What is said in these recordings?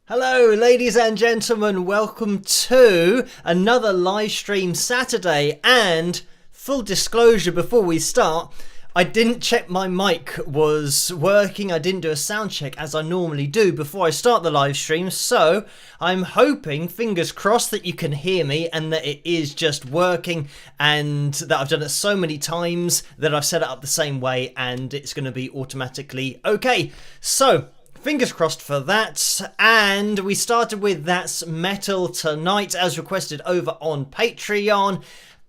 Hello ladies and gentlemen, welcome to another live stream Saturday, and full disclosure before we start, I didn't check my mic was working. I didn't do a sound check as I normally do before I start the live stream, so I'm hoping, fingers crossed, that you can hear me and that it is just working and that I've done it so many times that I've set it up the same way and it's going to be automatically okay. So fingers crossed for that. And we started with That's Metal Tonight as requested over on Patreon.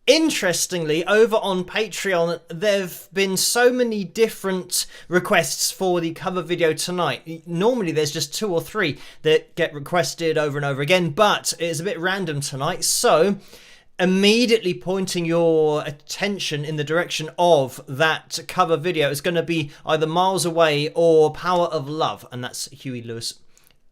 Interestingly, over on Patreon, there've been so many different requests for the cover video tonight. Normally there's just 2 or 3 that get requested over and over again, but it's a bit random tonight, so immediately pointing your attention in the direction of that cover video is going to be either Miles Away or Power of Love, and that's Huey Lewis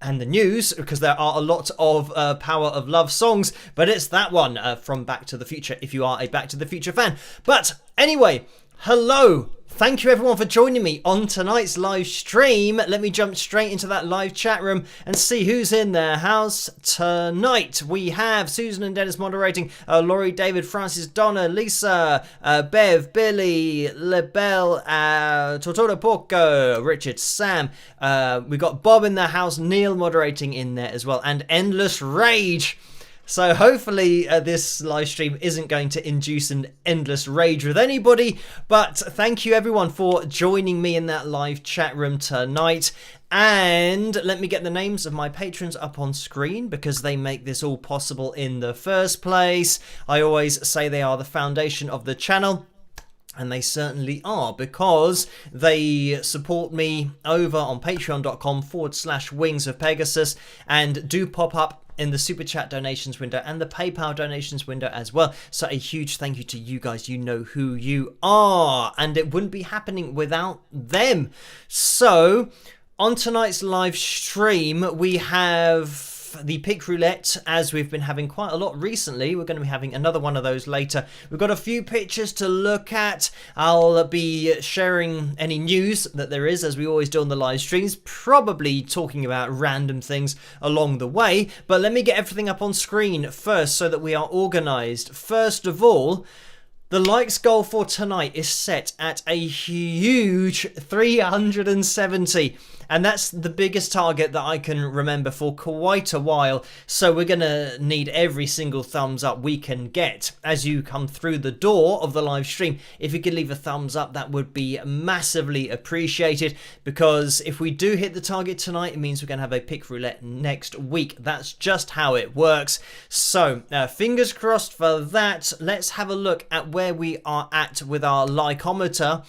and the News, because there are a lot of Power of Love songs, but it's that one from Back to the Future if you are a Back to the Future fan. But anyway, hello. Thank you everyone for joining me on tonight's live stream. Let me jump straight into that live chat room and see who's in their house tonight. We have Susan and Dennis moderating, Laurie, David, Francis, Donna, Lisa, Bev, Billy, Lebel, Tortoro Porco, Richard, Sam. We got Bob in the house, Neil moderating in there as well, and Endless Rage. So hopefully this live stream isn't going to induce an endless rage with anybody, but thank you everyone for joining me in that live chat room tonight. And let me get the names of my patrons up on screen because they make this all possible in the first place. I always say they are the foundation of the channel. And they certainly are, because they support me over on patreon.com/wings of Pegasus and do pop up in the super chat donations window and the PayPal donations window as well. So a huge thank you to you guys. You know who you are, and it wouldn't be happening without them. So on tonight's live stream, we have the pick roulette, as we've been having quite a lot recently. We're going to be having another one of those later. We've got a few pictures to look at. I'll be sharing any news that there is, as we always do on the live streams, probably talking about random things along the way. But let me get everything up on screen first so that we are organized. First of all, the likes goal for tonight is set at a huge 370. And that's the biggest target that I can remember for quite a while. So we're going to need every single thumbs up we can get as you come through the door of the live stream. If you could leave a thumbs up, that would be massively appreciated, because if we do hit the target tonight, it means we're going to have a pick roulette next week. That's just how it works. So fingers crossed for that. Let's have a look at where we are at with our likeometer.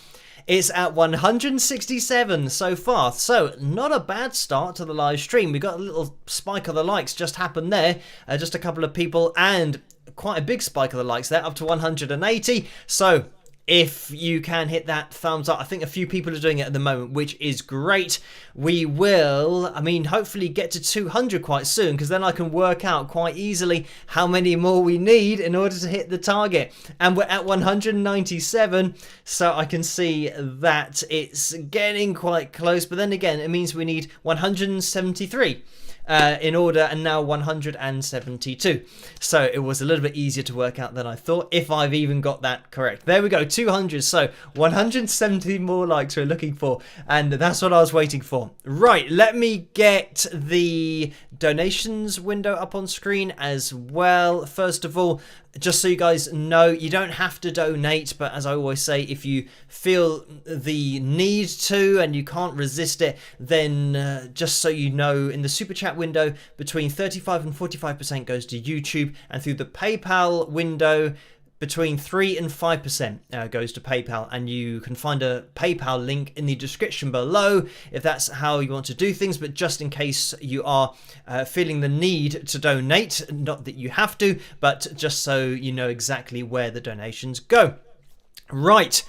It's at 167 so far, so not a bad start to the live stream. We got a little spike of the likes just happened there, just a couple of people, and quite a big spike of the likes there, up to 180. So if you can hit that thumbs up, I think a few people are doing it at the moment, which is great. We will, hopefully get to 200 quite soon, because then I can work out quite easily how many more we need in order to hit the target. And we're at 197, so I can see that it's getting quite close. But then again, it means we need 173. In order, and now 172. So it was a little bit easier to work out than I thought, if I've even got that correct. There we go, 200. So 170 more likes we're looking for, and that's what I was waiting for. Right, let me get the donations window up on screen as well. First of all, just so you guys know, you don't have to donate, but as I always say, if you feel the need to and you can't resist it, then just so you know, in the super chat window, between 35 and 45% goes to YouTube, and through the PayPal window, between 3 and 5% goes to PayPal, and you can find a PayPal link in the description below if that's how you want to do things. But just in case you are feeling the need to donate, not that you have to, but just so you know exactly where the donations go. Right,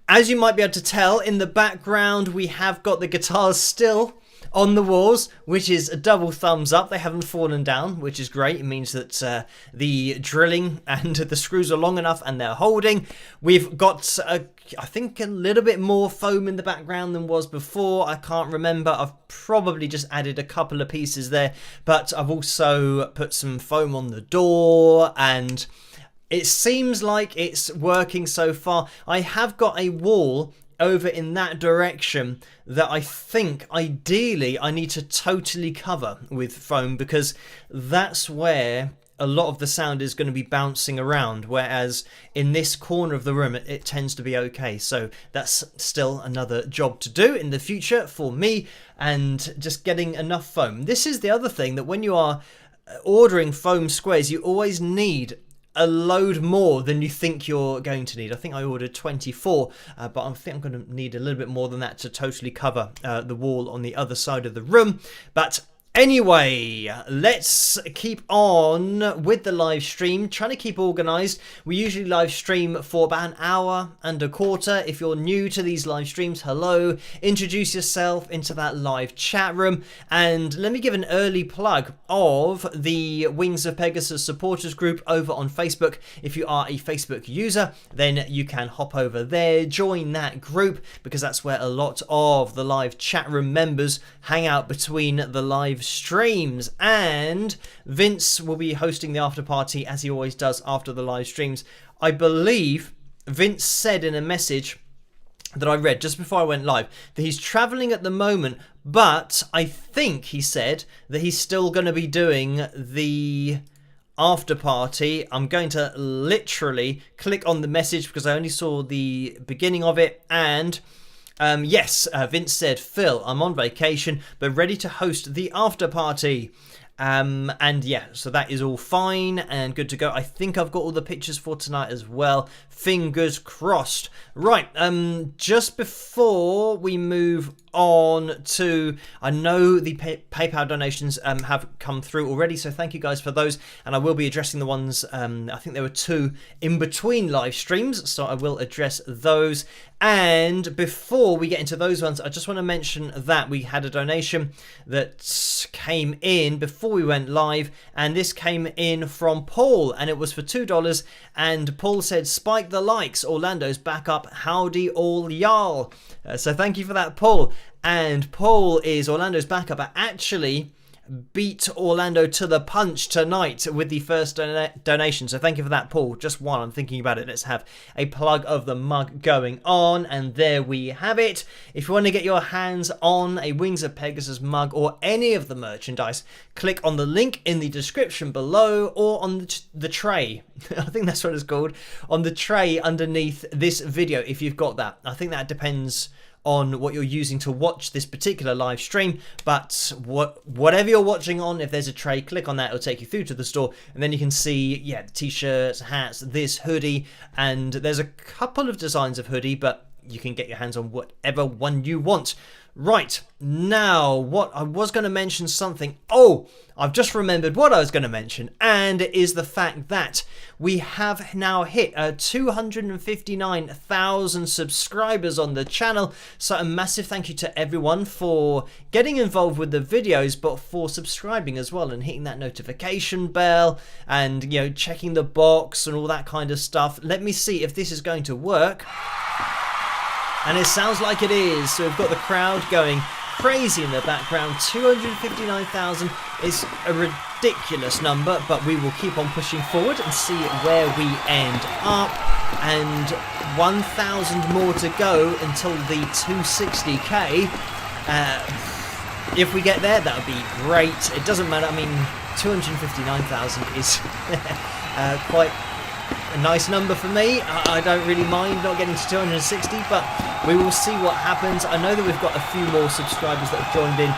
as you might be able to tell in the background, we have got the guitars still on the walls, which is a double thumbs up. They haven't fallen down, which is great. It means that the drilling and the screws are long enough and they're holding. We've got, I think, a little bit more foam in the background than was before. I can't remember. I've probably just added a couple of pieces there, but I've also put some foam on the door, and it seems like it's working so far. I have got a wall over in that direction that I think ideally I need to totally cover with foam, because that's where a lot of the sound is going to be bouncing around, whereas in this corner of the room it tends to be okay. So that's still another job to do in the future for me, and just getting enough foam. This is the other thing, that when you are ordering foam squares, you always need a load more than you think you're going to need. I think I ordered 24, but I think I'm going to need a little bit more than that to totally cover the wall on the other side of the room. But anyway, let's keep on with the live stream, trying to keep organized. We usually live stream for about an hour and a quarter. If you're new to these live streams, hello, introduce yourself into that live chat room. And let me give an early plug of the Wings of Pegasus supporters group over on Facebook. If you are a Facebook user, then you can hop over there, join that group, because that's where a lot of the live chat room members hang out between the live streams. And Vince will be hosting the after party, as he always does after the live streams. I believe Vince said in a message that I read just before I went live that he's traveling at the moment, but I think he said that he's still going to be doing the after party. I'm going to literally click on the message because I only saw the beginning of it, and yes, Vince said, Phil, I'm on vacation, but ready to host the after party. And yeah, so that is all fine and good to go. I think I've got all the pictures for tonight as well. Fingers crossed. Right, just before we move on to, I know the PayPal donations have come through already, so thank you guys for those, and I will be addressing the ones, I think there were two in between live streams, so I will address those. And before we get into those ones, I just want to mention that we had a donation that came in before we went live, and this came in from Paul, and it was for $2, and Paul said, "Spike the likes, Orlando's back up, howdy all y'all." So thank you for that, Paul. And Paul is Orlando's backup. I actually beat Orlando to the punch tonight with the first donation. So thank you for that, Paul. Just while I'm thinking about it, let's have a plug of the mug going on. And there we have it. If you want to get your hands on a Wings of Pegasus mug or any of the merchandise, click on the link in the description below, or on the tray. I think that's what it's called. On the tray underneath this video, if you've got that. I think that depends on what you're using to watch this particular live stream, but whatever you're watching on, if there's a tray, click on that, it'll take you through to the store, and then you can see, yeah, the t-shirts, hats, this hoodie, and there's a couple of designs of hoodie, but you can get your hands on whatever one you want. Right, now, what I was going to mention something. Oh, I've just remembered what I was going to mention, and it is the fact that we have now hit 259,000 subscribers on the channel. So a massive thank you to everyone for getting involved with the videos, but for subscribing as well and hitting that notification bell and, you know, checking the box and all that kind of stuff. Let me see if this is going to work. And it sounds like it is. So we've got the crowd going crazy in the background. 259,000 is a ridiculous number, but we will keep on pushing forward and see where we end up. And 1,000 more to go until the 260k. If we get there, that would be great. It doesn't matter. I mean, 259,000 is quite a nice number for me. I don't really mind not getting to 260, but we will see what happens. I know that we've got a few more subscribers that have joined in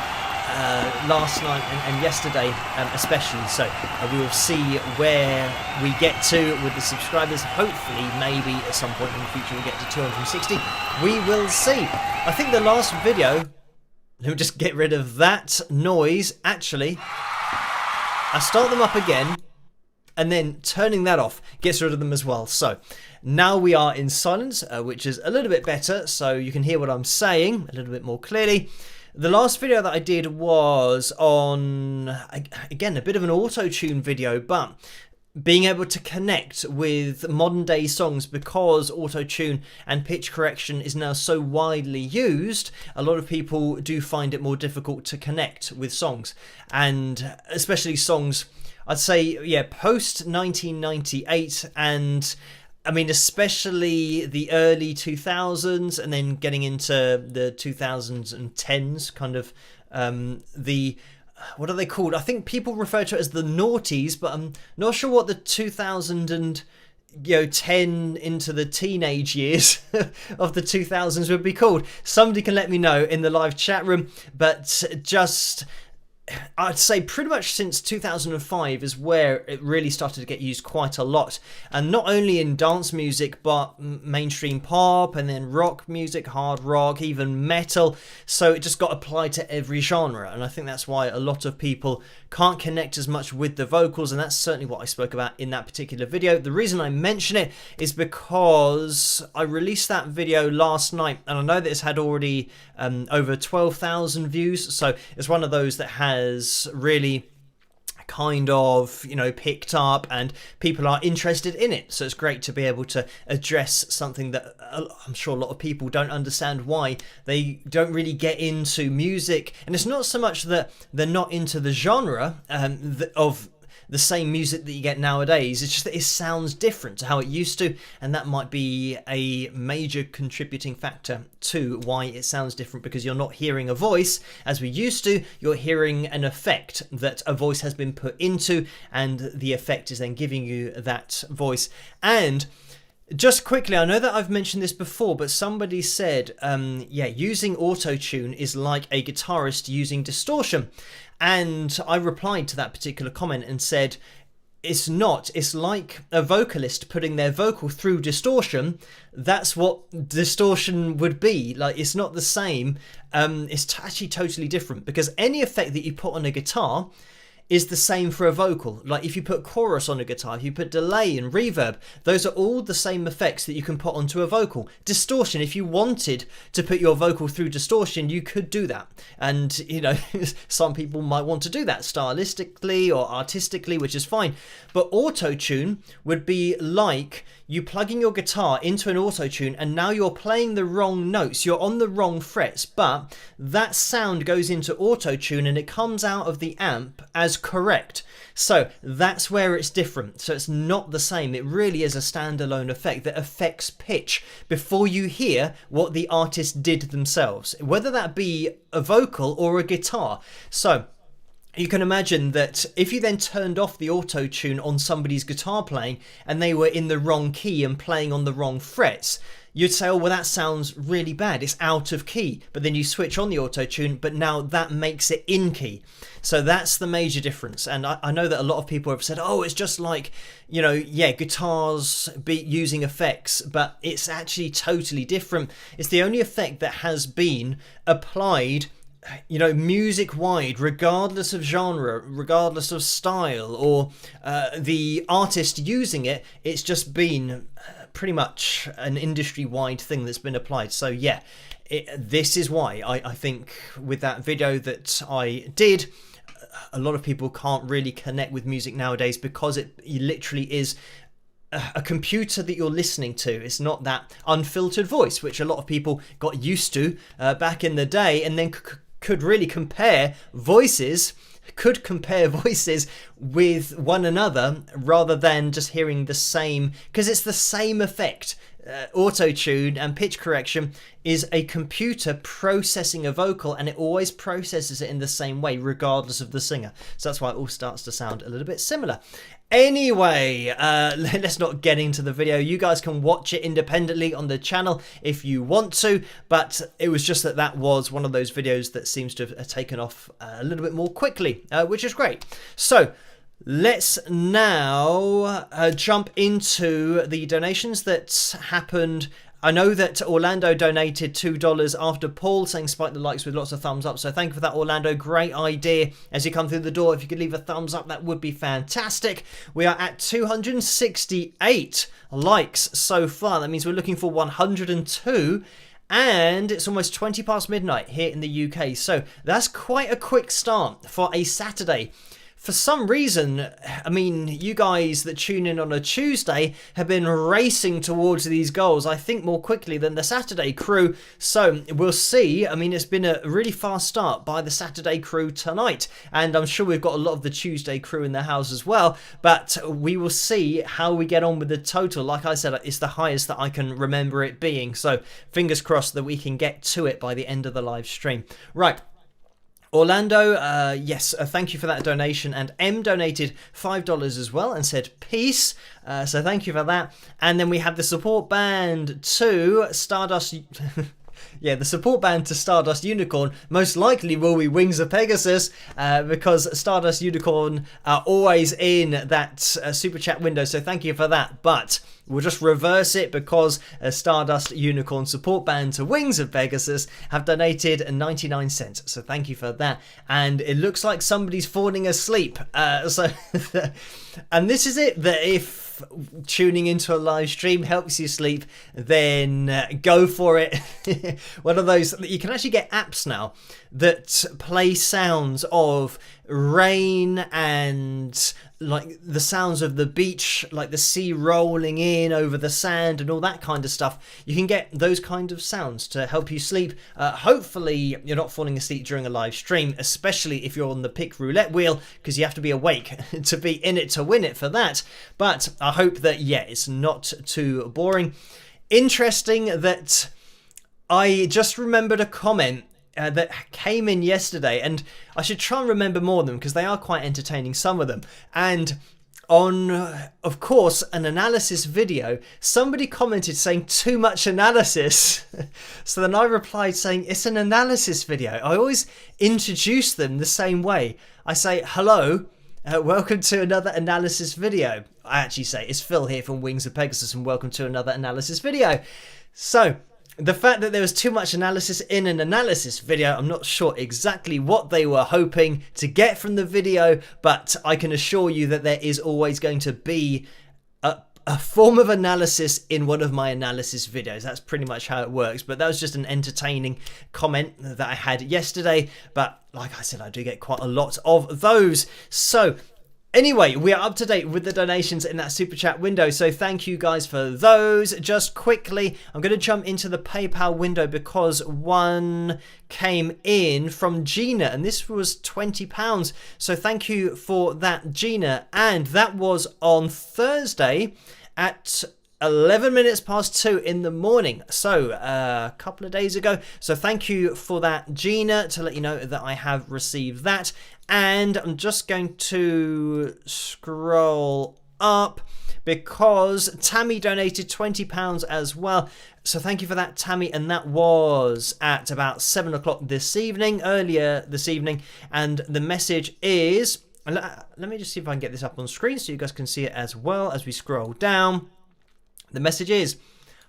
last night and yesterday especially, so we will see where we get to with the subscribers. Hopefully, maybe at some point in the future we get to 260. We will see. I think the last video, let me just get rid of that noise. Actually, I start them up again, and then turning that off gets rid of them as well. So now we are in silence, which is a little bit better, so you can hear what I'm saying a little bit more clearly. The last video that I did was on, again, a bit of an auto-tune video, but being able to connect with modern day songs because auto-tune and pitch correction is now so widely used. A lot of people do find it more difficult to connect with songs, and especially songs, I'd say, yeah, post 1998, and I mean especially the early 2000s, and then getting into the 2010s, kind of the, what are they called? I think people refer to it as the noughties, but I'm not sure what the 2010 into the teenage years of the 2000s would be called. Somebody can let me know in the live chat room, but just, I'd say pretty much since 2005 is where it really started to get used quite a lot, and not only in dance music but mainstream pop, and then rock music, hard rock, even metal. So it just got applied to every genre, and I think that's why a lot of people can't connect as much with the vocals, and that's certainly what I spoke about in that particular video. The reason I mention it is because I released that video last night, and I know that it's had already over 12,000 views, so it's one of those that has really kind of, picked up and people are interested in it. So it's great to be able to address something that I'm sure a lot of people don't understand why they don't really get into music. And it's not so much that they're not into the genre of the same music that you get nowadays. It's just that it sounds different to how it used to, and that might be a major contributing factor to why it sounds different, because you're not hearing a voice as we used to, you're hearing an effect that a voice has been put into, and the effect is then giving you that voice. And just quickly, I know that I've mentioned this before, but somebody said, using auto-tune is like a guitarist using distortion. And I replied to that particular comment and said, it's not. It's like a vocalist putting their vocal through distortion. That's what distortion would be. Like, it's not the same. It's actually totally different, because any effect that you put on a guitar is the same for a vocal. Like if you put chorus on a guitar, if you put delay and reverb, those are all the same effects that you can put onto a vocal. Distortion, if you wanted to put your vocal through distortion, you could do that. And, some people might want to do that stylistically or artistically, which is fine. But auto-tune would be like you plugging your guitar into an auto-tune, and now you're playing the wrong notes, you're on the wrong frets, but that sound goes into auto-tune and it comes out of the amp as correct. So that's where it's different. So it's not the same. It really is a standalone effect that affects pitch before you hear what the artist did themselves, whether that be a vocal or a guitar. So you can imagine that if you then turned off the auto-tune on somebody's guitar playing and they were in the wrong key and playing on the wrong frets, you'd say, oh, well, that sounds really bad. It's out of key. But then you switch on the auto-tune, but now that makes it in key. So that's the major difference. And I know that a lot of people have said, oh, it's just like, guitars using effects, but it's actually totally different. It's the only effect that has been applied music wide, regardless of genre, regardless of style, or the artist using it. It's just been pretty much an industry wide thing that's been applied. So yeah, this is why I think with that video that I did, a lot of people can't really connect with music nowadays, because it literally is a computer that you're listening to. It's not that unfiltered voice, which a lot of people got used to back in the day, and then could really compare voices with one another, rather than just hearing the same, because it's the same effect. Auto-tune and pitch correction is a computer processing a vocal, and it always processes it in the same way regardless of the singer. So that's why it all starts to sound a little bit similar. Anyway, let's not get into the video. You guys can watch it independently on the channel if you want to, but it was just that was one of those videos that seems to have taken off a little bit more quickly, which is great. So let's now jump into the donations that happened. I know that Orlando donated $2 after Paul saying spike the likes with lots of thumbs up. So thank you for that, Orlando. Great idea. As you come through the door, if you could leave a thumbs up, that would be fantastic. We are at 268 likes so far. That means we're looking for 102. and it's almost 20 past midnight here in the UK. So that's quite a quick start for a Saturday. For some reason, I mean, you guys that tune in on a Tuesday have been racing towards these goals, I think, more quickly than the Saturday crew. So we'll see. I mean, it's been a really fast start by the Saturday crew tonight. And I'm sure we've got a lot of the Tuesday crew in the house as well. But we will see how we get on with the total. Like I said, it's the highest that I can remember it being. So fingers crossed that we can get to it by the end of the live stream. Right. Orlando, yes, thank you for that donation, and M donated $5 as well and said peace, so thank you for that. And then we have the support band to Stardust. Yeah, the support band to Stardust Unicorn most likely will be Wings of Pegasus, because Stardust Unicorn are always in that super chat window, so thank you for that. But we'll just reverse it, because Stardust Unicorn support band to Wings of Pegasus have donated 99 cents, so thank you for that. And it looks like somebody's falling asleep, and this is it, that if tuning into a live stream helps you sleep, then go for it. One of those, you can actually get apps now that play sounds of rain and like the sounds of the beach, like the sea rolling in over the sand and all that kind of stuff. You can get those kind of sounds to help you sleep. Hopefully you're not falling asleep during a live stream, especially if you're on the pick roulette wheel, because you have to be awake to be in it to win it for that. But I hope that, yeah, it's not too boring. Interesting that I just remembered a comment that came in yesterday, and I should try and remember more of them because they are quite entertaining, some of them. And on, of course, an analysis video, somebody commented saying too much analysis. So then I replied saying it's an analysis video. I always introduce them the same way. I say, hello, welcome to another analysis video. I actually say, it's Phil here from Wings of Pegasus and welcome to another analysis video. So the fact that there was too much analysis in an analysis video, I'm not sure exactly what they were hoping to get from the video, but I can assure you that there is always going to be a form of analysis in one of my analysis videos. That's pretty much how it works, but that was just an entertaining comment that I had yesterday. But like I said, I do get quite a lot of those. So anyway, we are up to date with the donations in that super chat window, so thank you guys for those. Just quickly, I'm going to jump into the PayPal window because one came in from Gina, and this was £20. So thank you for that, Gina. And that was on Thursday at 11 minutes past 2 in the morning, so a couple of days ago. So thank you for that, Gina, to let you know that I have received that. And I'm just going to scroll up because Tammy donated £20 as well. So thank you for that, Tammy. And that was at about 7 o'clock this evening, earlier this evening. And the message is, let me just see if I can get this up on screen so you guys can see it as well as we scroll down. The message is,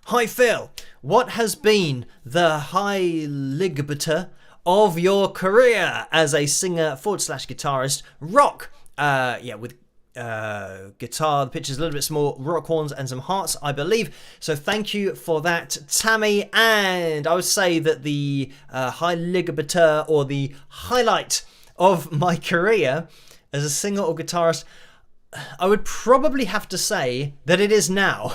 hi Phil, what has been the highlight of your career as a singer / guitarist? Rock, with guitar, the picture's a little bit small, rock horns and some hearts, I believe. So thank you for that, Tammy. And I would say that the highlight or the highlight of my career as a singer or guitarist, I would probably have to say that it is now.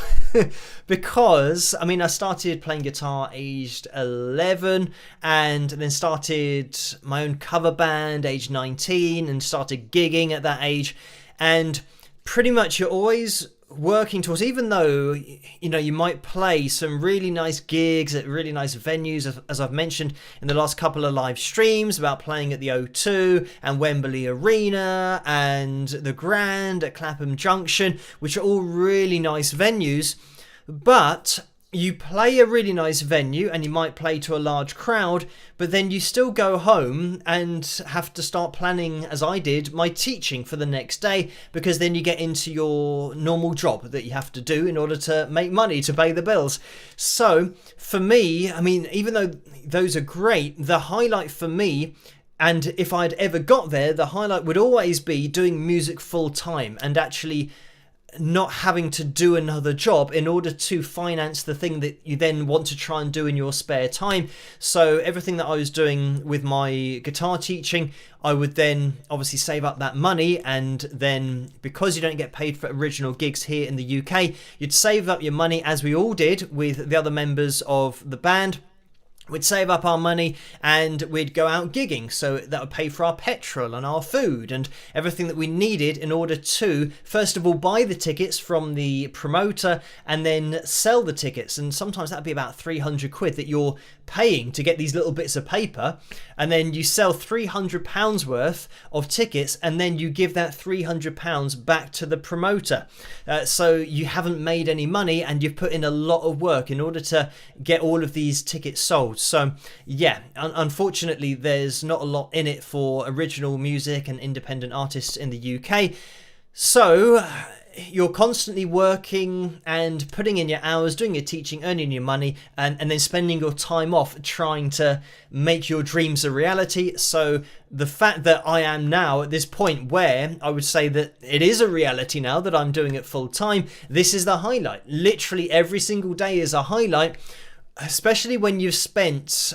Because, I mean, I started playing guitar aged 11 and then started my own cover band aged 19 and started gigging at that age. And pretty much you're always working towards, even though, you know, you might play some really nice gigs at really nice venues, as I've mentioned in the last couple of live streams about playing at the O2 and Wembley Arena and the Grand at Clapham Junction, which are all really nice venues. But you play a really nice venue and you might play to a large crowd, but then you still go home and have to start planning, as I did, my teaching for the next day, because then you get into your normal job that you have to do in order to make money to pay the bills. So for me, I mean, even though those are great, the highlight for me, and if I'd ever got there, the highlight would always be doing music full time and actually not having to do another job in order to finance the thing that you then want to try and do in your spare time. So everything that I was doing with my guitar teaching, I would then obviously save up that money, and then because you don't get paid for original gigs here in the UK, you'd save up your money, as we all did with the other members of the band. We'd save up our money and we'd go out gigging, so that would pay for our petrol and our food and everything that we needed in order to, first of all, buy the tickets from the promoter and then sell the tickets. And sometimes that'd be about 300 quid that you're paying to get these little bits of paper, and then you sell £300 worth of tickets, and then you give that £300 back to the promoter. So you haven't made any money, and you've put in a lot of work in order to get all of these tickets sold. So yeah, unfortunately there's not a lot in it for original music and independent artists in the UK. So you're constantly working and putting in your hours, doing your teaching, earning your money, and then spending your time off trying to make your dreams a reality. So the fact that I am now at this point where I would say that it is a reality now, that I'm doing it full time, this is the highlight. Literally every single day is a highlight, especially when you've spent,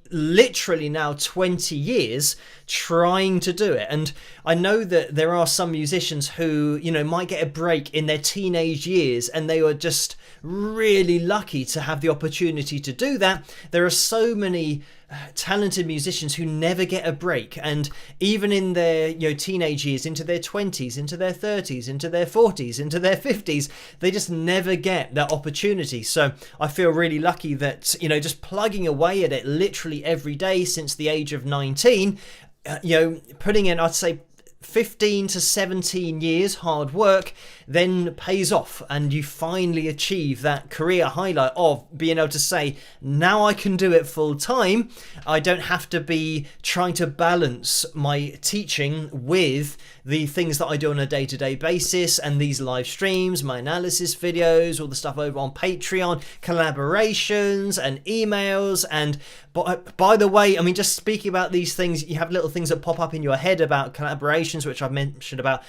literally now 20 years trying to do it. And I know that there are some musicians who, might get a break in their teenage years, and they were just really lucky to have the opportunity to do that. There are so many talented musicians who never get a break, and even in their teenage years, into their 20s, into their 30s, into their 40s, into their 50s, they just never get that opportunity. So I feel really lucky that just plugging away at it literally every day since the age of 19, putting in, I'd say, 15 to 17 years hard work then pays off, and you finally achieve that career highlight of being able to say, now I can do it full time. I don't have to be trying to balance my teaching with the things that I do on a day-to-day basis, and these live streams, my analysis videos, all the stuff over on Patreon, collaborations and emails. And by the way, just speaking about these things, you have little things that pop up in your head about collaborations, which I've mentioned about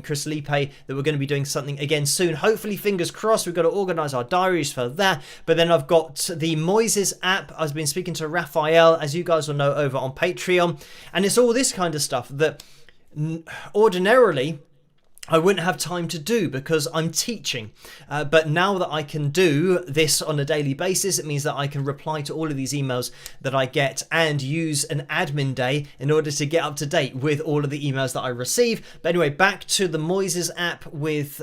Chris Lipe, that we're going to be doing something again soon. Hopefully, fingers crossed. We've got to organise our diaries for that. But then I've got the Moises app. I've been speaking to Raphael, as you guys will know, over on Patreon. And it's all this kind of stuff that ordinarily I wouldn't have time to do because I'm teaching. But now that I can do this on a daily basis, it means that I can reply to all of these emails that I get and use an admin day in order to get up to date with all of the emails that I receive. But anyway, back to the Moises app with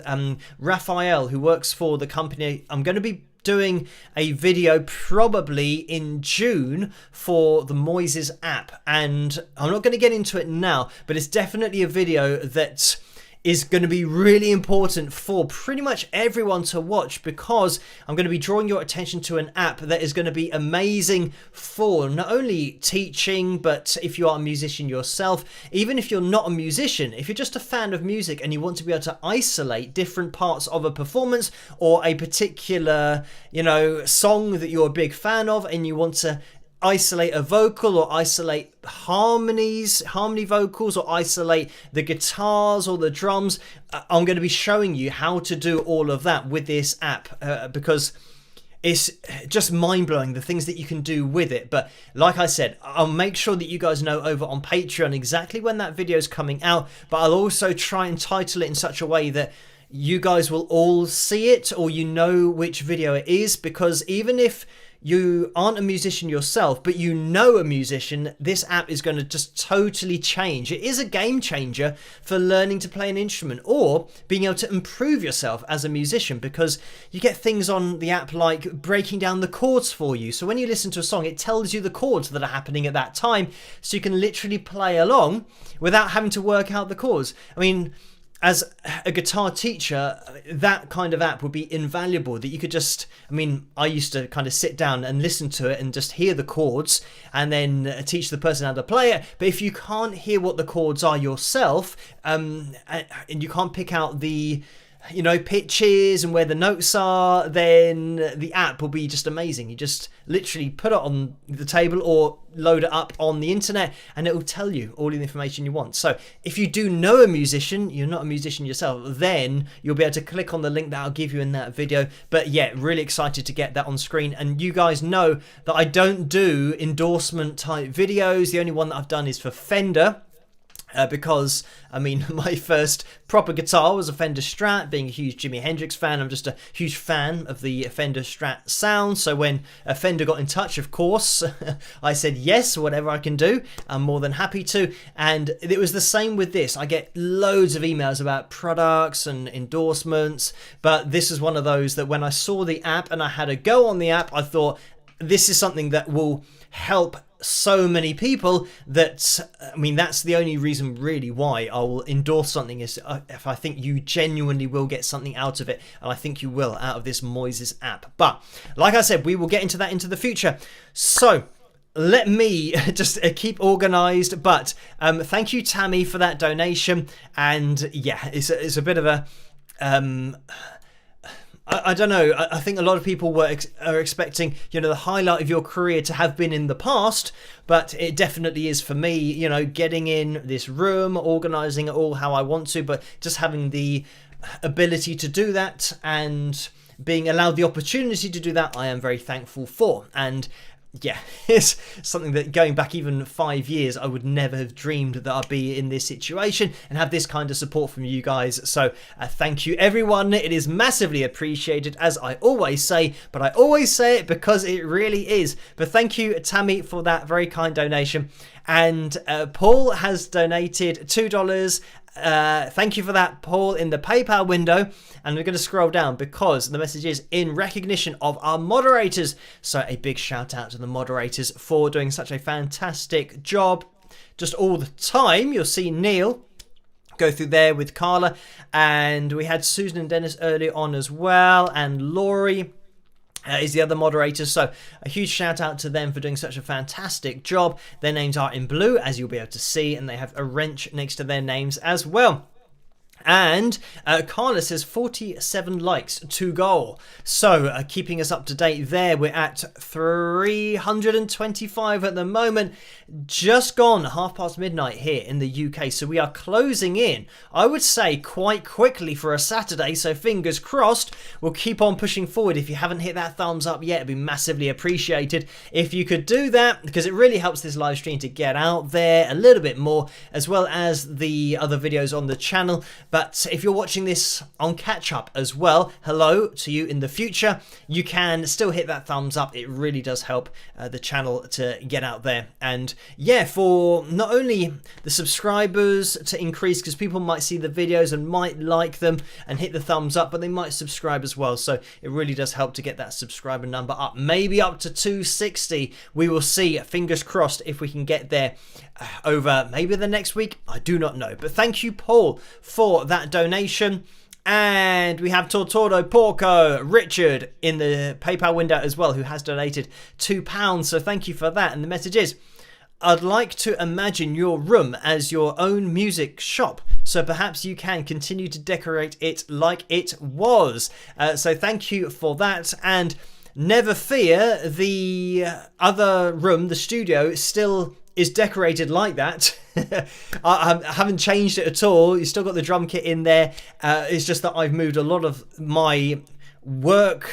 Raphael, who works for the company. I'm going to be doing a video probably in June for the Moises app, and I'm not going to get into it now, but it's definitely a video that is going to be really important for pretty much everyone to watch, because I'm going to be drawing your attention to an app that is going to be amazing for not only teaching, but if you are a musician yourself, even if you're not a musician, if you're just a fan of music and you want to be able to isolate different parts of a performance or a particular, song that you're a big fan of, and you want to isolate a vocal or isolate harmony vocals or isolate the guitars or the drums, I'm going to be showing you how to do all of that with this app, because it's just mind-blowing the things that you can do with it. But like I said, I'll make sure that you guys know over on Patreon exactly when that video is coming out, but I'll also try and title it in such a way that you guys will all see it, or which video it is, because even if you aren't a musician yourself, but a musician, this app is going to just totally change. It is a game changer for learning to play an instrument or being able to improve yourself as a musician, because you get things on the app like breaking down the chords for you. So when you listen to a song, it tells you the chords that are happening at that time, so you can literally play along without having to work out the chords. As a guitar teacher, that kind of app would be invaluable, that you could just, I used to kind of sit down and listen to it and just hear the chords and then teach the person how to play it. But if you can't hear what the chords are yourself, and you can't pick out the you know, pitches and where the notes are, then the app will be just amazing. You just literally put it on the table or load it up on the internet and it will tell you all the information you want. So if you do know a musician, you're not a musician yourself, then you'll be able to click on the link that I'll give you in that video. But yeah, really excited to get that on screen. And you guys know that I don't do endorsement type videos. The only one that I've done is for Fender. Because, I mean, my first proper guitar was a Fender Strat. Being a huge Jimi Hendrix fan, I'm just a huge fan of the Fender Strat sound. So when Fender got in touch, of course, I said yes, whatever I can do, I'm more than happy to. And it was the same with this. I get loads of emails about products and endorsements, but this is one of those that when I saw the app and I had a go on the app, I thought this is something that will help so many people that, I mean, that's the only reason really why I will endorse something, is if I think you genuinely will get something out of it, and I think you will out of this Moises app. But like I said, we will get into that into the future. So let me just keep organized. But thank you, Tammy, for that donation. And yeah, it's a bit of a I don't know. I think a lot of people are expecting, you know, the highlight of your career to have been in the past, but it definitely is for me, you know, getting in this room, organizing it all how I want to, but just having the ability to do that and being allowed the opportunity to do that, I am very thankful for. And yeah, it's something that going back even 5 years, I would never have dreamed that I'd be in this situation and have this kind of support from you guys. So thank you, everyone. It is massively appreciated, as I always say, but I always say it because it really is. But thank you, Tammy, for that very kind donation. And Paul has donated $2. Thank you for that, Paul, in the PayPal window. And we're going to scroll down because the message is in recognition of our moderators. So a big shout out to the moderators for doing such a fantastic job just all the time. You'll see Neil go through there with Carla, and we had Susan and Dennis earlier on as well, and Laurie is the other moderator. So a huge shout out to them for doing such a fantastic job. Their names are in blue, as you'll be able to see, and they have a wrench next to their names as well. And Carla says 47 likes to goal. So keeping us up to date there, we're at 325 at the moment. Just gone midnight here in the UK. So we are closing in, I would say, quite quickly for a Saturday. So fingers crossed, we'll keep on pushing forward. If you haven't hit that thumbs up yet, it'd be massively appreciated if you could do that, because it really helps this live stream to get out there a little bit more, as well as the other videos on the channel. But if you're watching this on catch up as well, hello to you in the future. You can still hit that thumbs up. It really does help the channel to get out there. And yeah, for not only the subscribers to increase, because people might see the videos and might like them and hit the thumbs up, but they might subscribe as well. So it really does help to get that subscriber number up, maybe up to 260. We will see, fingers crossed, if we can get there over maybe the next week. I do not know. But thank you, Paul, for that donation. And we have Tortoro Porco Richard in the PayPal window as well, who has donated £2. So thank you for that. And the message is, I'd like to imagine your room as your own music shop, so perhaps you can continue to decorate it like it was. So thank you for that. And never fear, the other room, the studio, still is decorated like that. I haven't changed it at all. You still got the drum kit in there. It's just that I've moved a lot of my work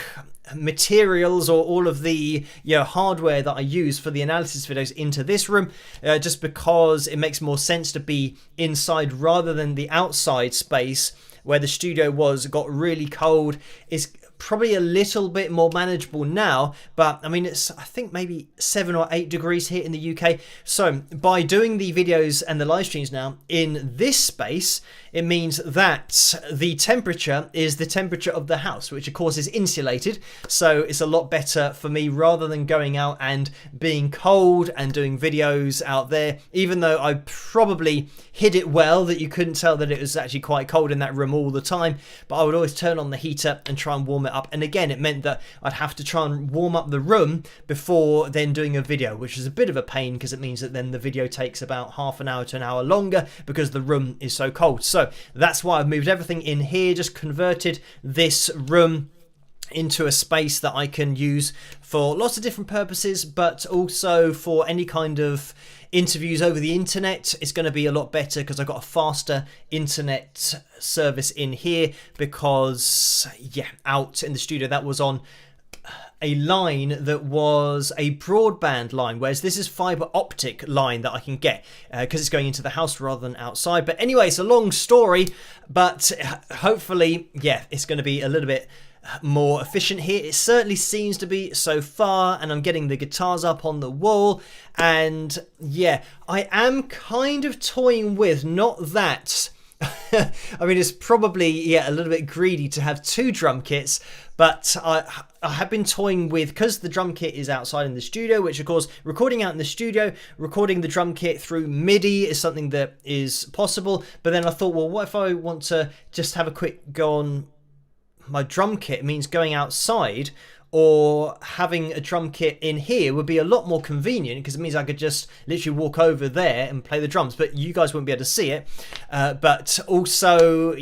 materials, or all of the hardware that I use for the analysis videos, into this room, just because it makes more sense to be inside rather than the outside space where the studio got really cold. It's probably a little bit more manageable now, but I mean, it's, I think, maybe 7 or 8 degrees here in the UK. So by doing the videos and the live streams now in this space, it means that the temperature is the temperature of the house, which of course is insulated. So it's a lot better for me, rather than going out and being cold and doing videos out there, even though I probably hid it well that you couldn't tell that it was actually quite cold in that room all the time. But I would always turn on the heater and try and warm it it up. And again, it meant that I'd have to try and warm up the room before then doing a video, which is a bit of a pain because it means that then the video takes about half an hour to an hour longer because the room is so cold. So that's why I've moved everything in here, just converted this room into a space that I can use for lots of different purposes, but also for any kind of interviews over the internet. It's going to be a lot better because I've got a faster internet service in here, because out in the studio that was on a line that was a broadband line, whereas this is fiber optic line that I can get because it's going into the house rather than outside. But anyway, it's a long story, but hopefully it's going to be a little bit more efficient here. It certainly seems to be so far, and I'm getting the guitars up on the wall, and I am kind of toying with, not that I mean, it's probably a little bit greedy to have 2 drum kits, but I have been toying with, because the drum kit is outside in the studio, which of course recording out in the studio, recording the drum kit through MIDI is something that is possible. But then I thought, well, what if I want to just have a quick go on my drum kit? It means going outside, or having a drum kit in here would be a lot more convenient, because it means I could just literally walk over there and play the drums, but you guys wouldn't be able to see it. But also,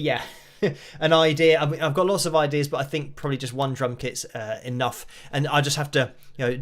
an idea. I mean, I've got lots of ideas, but I think probably just 1 drum kit's enough, and I just have to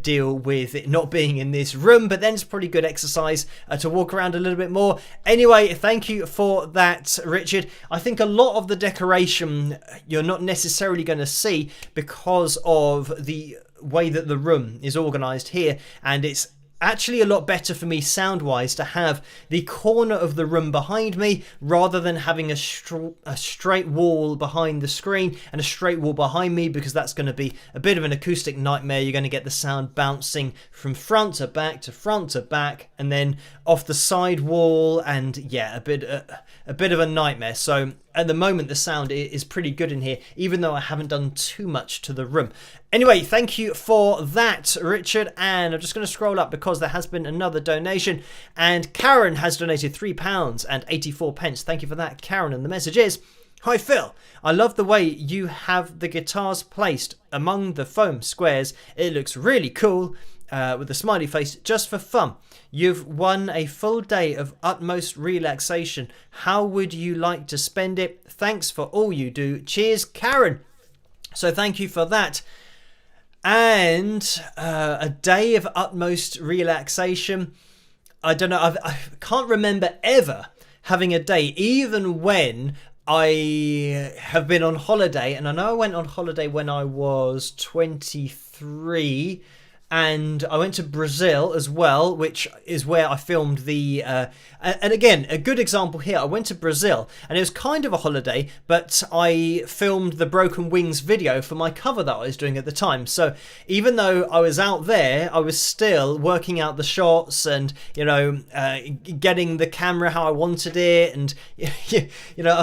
deal with it not being in this room. But then it's probably good exercise to walk around a little bit more. Anyway, thank you for that, Richard. I think a lot of the decoration you're not necessarily going to see because of the way that the room is organized here, and it's actually a lot better for me sound wise to have the corner of the room behind me rather than having a straight wall behind the screen and a straight wall behind me, because that's going to be a bit of an acoustic nightmare. You're going to get the sound bouncing from front to back to front to back and then off the side wall, and a bit of a nightmare. So at the moment the sound is pretty good in here, even though I haven't done too much to the room. Anyway, thank you for that, Richard. And I'm just going to scroll up because there has been another donation, and Karen has donated £3.84. Thank you for that, Karen. And the message is: Hi Phil, I love the way you have the guitars placed among the foam squares. It looks really cool, with a smiley face, just for fun. You've won a full day of utmost relaxation. How would you like to spend it? Thanks for all you do. Cheers, Karen. So thank you for that. And a day of utmost relaxation. I don't know. I can't remember ever having a day, even when I have been on holiday. And I know I went on holiday when I was 23. And I went to Brazil as well, which is where I filmed the... and again, a good example here. I went to Brazil, and it was kind of a holiday, but I filmed the Broken Wings video for my cover that I was doing at the time. So even though I was out there, I was still working out the shots and, getting the camera how I wanted it. And,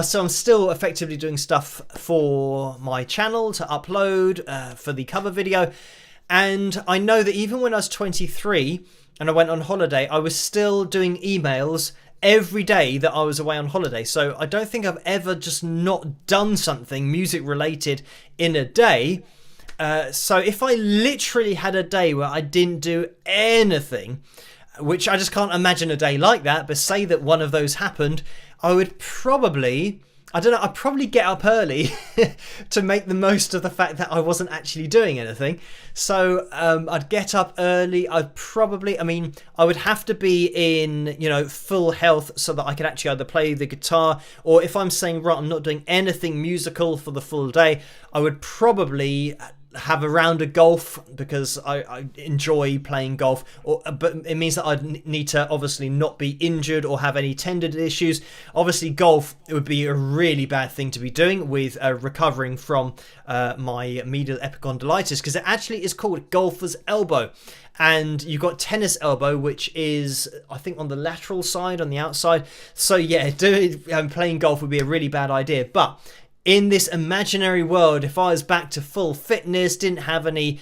so I'm still effectively doing stuff for my channel to upload for the cover video. And I know that even when I was 23 and I went on holiday, I was still doing emails every day that I was away on holiday. So I don't think I've ever just not done something music related in a day. So if I literally had a day where I didn't do anything, which I just can't imagine a day like that, but say that one of those happened, I would probably... I'd probably get up early to make the most of the fact that I wasn't actually doing anything. So I'd get up early. I would have to be in, full health so that I could actually either play the guitar, or if I'm saying, right, I'm not doing anything musical for the full day, I would probably have a round of golf, because I enjoy playing golf, but it means that I'd need to obviously not be injured or have any tendon issues. Obviously golf, it would be a really bad thing to be doing with recovering from my medial epicondylitis, because it actually is called golfer's elbow. And you've got tennis elbow, which is, I think, on the lateral side, on the outside. So playing golf would be a really bad idea. But in this imaginary world, if I was back to full fitness, didn't have any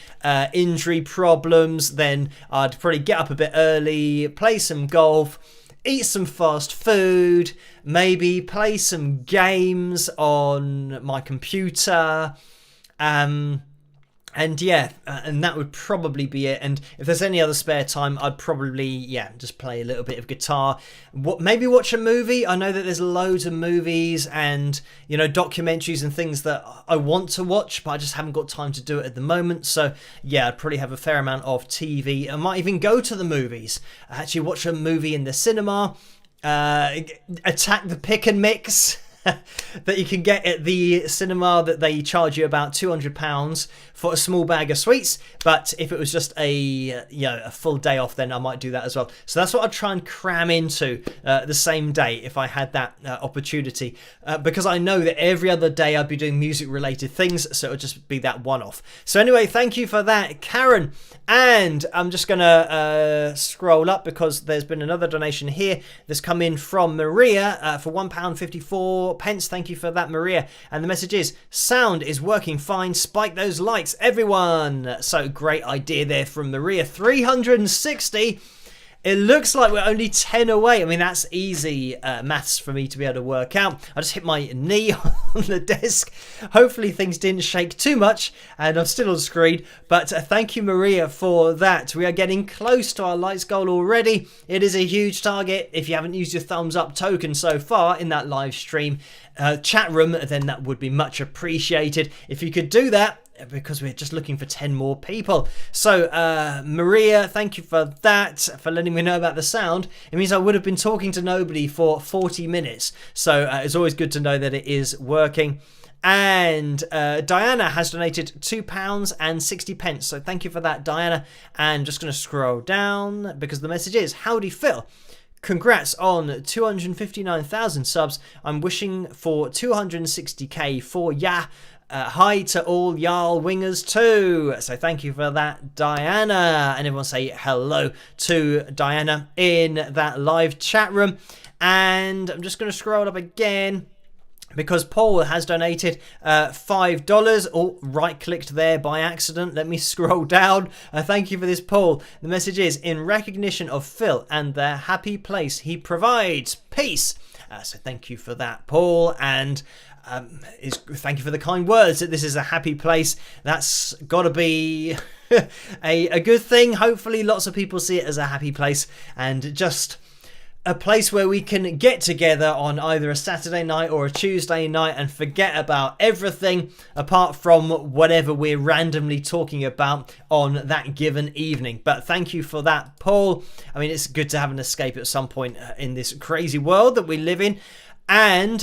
injury problems, then I'd probably get up a bit early, play some golf, eat some fast food, maybe play some games on my computer, And yeah, and that would probably be it. And if there's any other spare time, I'd probably, just play a little bit of guitar. Maybe watch a movie. I know that there's loads of movies and, documentaries and things that I want to watch, but I just haven't got time to do it at the moment. So yeah, I'd probably have a fair amount of TV. I might even go to the movies. Actually watch a movie in the cinema. Attack the pick and mix. That you can get at the cinema, that they charge you about £200 for a small bag of sweets. But if it was just a full day off, then I might do that as well. So that's what I'd try and cram into the same day if I had that opportunity, because I know that every other day I'd be doing music related things, so it would just be that one off. So anyway, thank you for that, Karen. And I'm just gonna scroll up because there's been another donation here that's come in from Maria for £1.54. Thank you for that, Maria. And the message is, sound is working fine, spike those likes everyone. So great idea there from Maria. 360. It looks like we're only 10 away. I mean, that's easy maths for me to be able to work out. I just hit my knee on the desk. Hopefully things didn't shake too much and I'm still on screen. But thank you, Maria, for that. We are getting close to our likes goal already. It is a huge target. If you haven't used your thumbs up token so far in that live stream chat room, then that would be much appreciated. If you could do that, because we're just looking for 10 more people. So Maria, thank you for that, for letting me know about the sound. It means I would have been talking to nobody for 40 minutes. So it's always good to know that it is working. And Diana has donated £2.60. So thank you for that, Diana. And just going to scroll down because the message is, howdy Phil. Congrats on 259,000 subs. I'm wishing for 260k for ya. Hi to all y'all wingers too. So thank you for that, Diana. And everyone say hello to Diana in that live chat room. And I'm just going to scroll up again because Paul has donated $5. Oh, right-clicked there by accident. Let me scroll down. Thank you for this, Paul. The message is, in recognition of Phil and the happy place he provides. Peace. So thank you for that, Paul. And thank you for the kind words that this is a happy place. That's got to be a good thing. Hopefully lots of people see it as a happy place and just a place where we can get together on either a Saturday night or a Tuesday night and forget about everything apart from whatever we're randomly talking about on that given evening. But thank you for that, Paul. I mean, it's good to have an escape at some point in this crazy world that we live in. And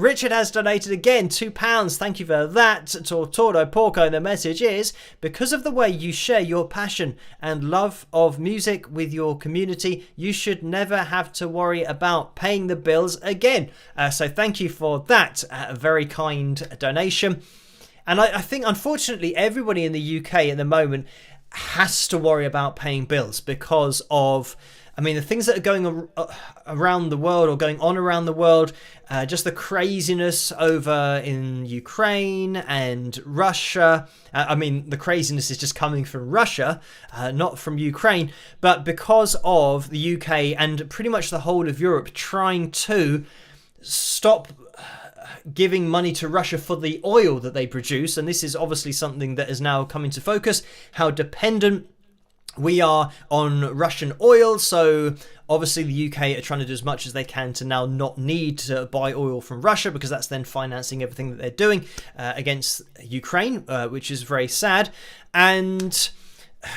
Richard has donated again £2. Thank you for that. Tortordo Porco. The message is, because of the way you share your passion and love of music with your community, you should never have to worry about paying the bills again. So thank you for that. A very kind donation. And I think, unfortunately, everybody in the UK at the moment has to worry about paying bills because of, I mean, the things that are going around the world or going on around the world, just the craziness over in Ukraine and Russia. I mean, the craziness is just coming from Russia, not from Ukraine, but because of the UK and pretty much the whole of Europe trying to stop giving money to Russia for the oil that they produce. And this is obviously something that is now come into focus, how dependent we are on Russian oil. So obviously the UK are trying to do as much as they can to now not need to buy oil from Russia, because that's then financing everything that they're doing against Ukraine, which is very sad. And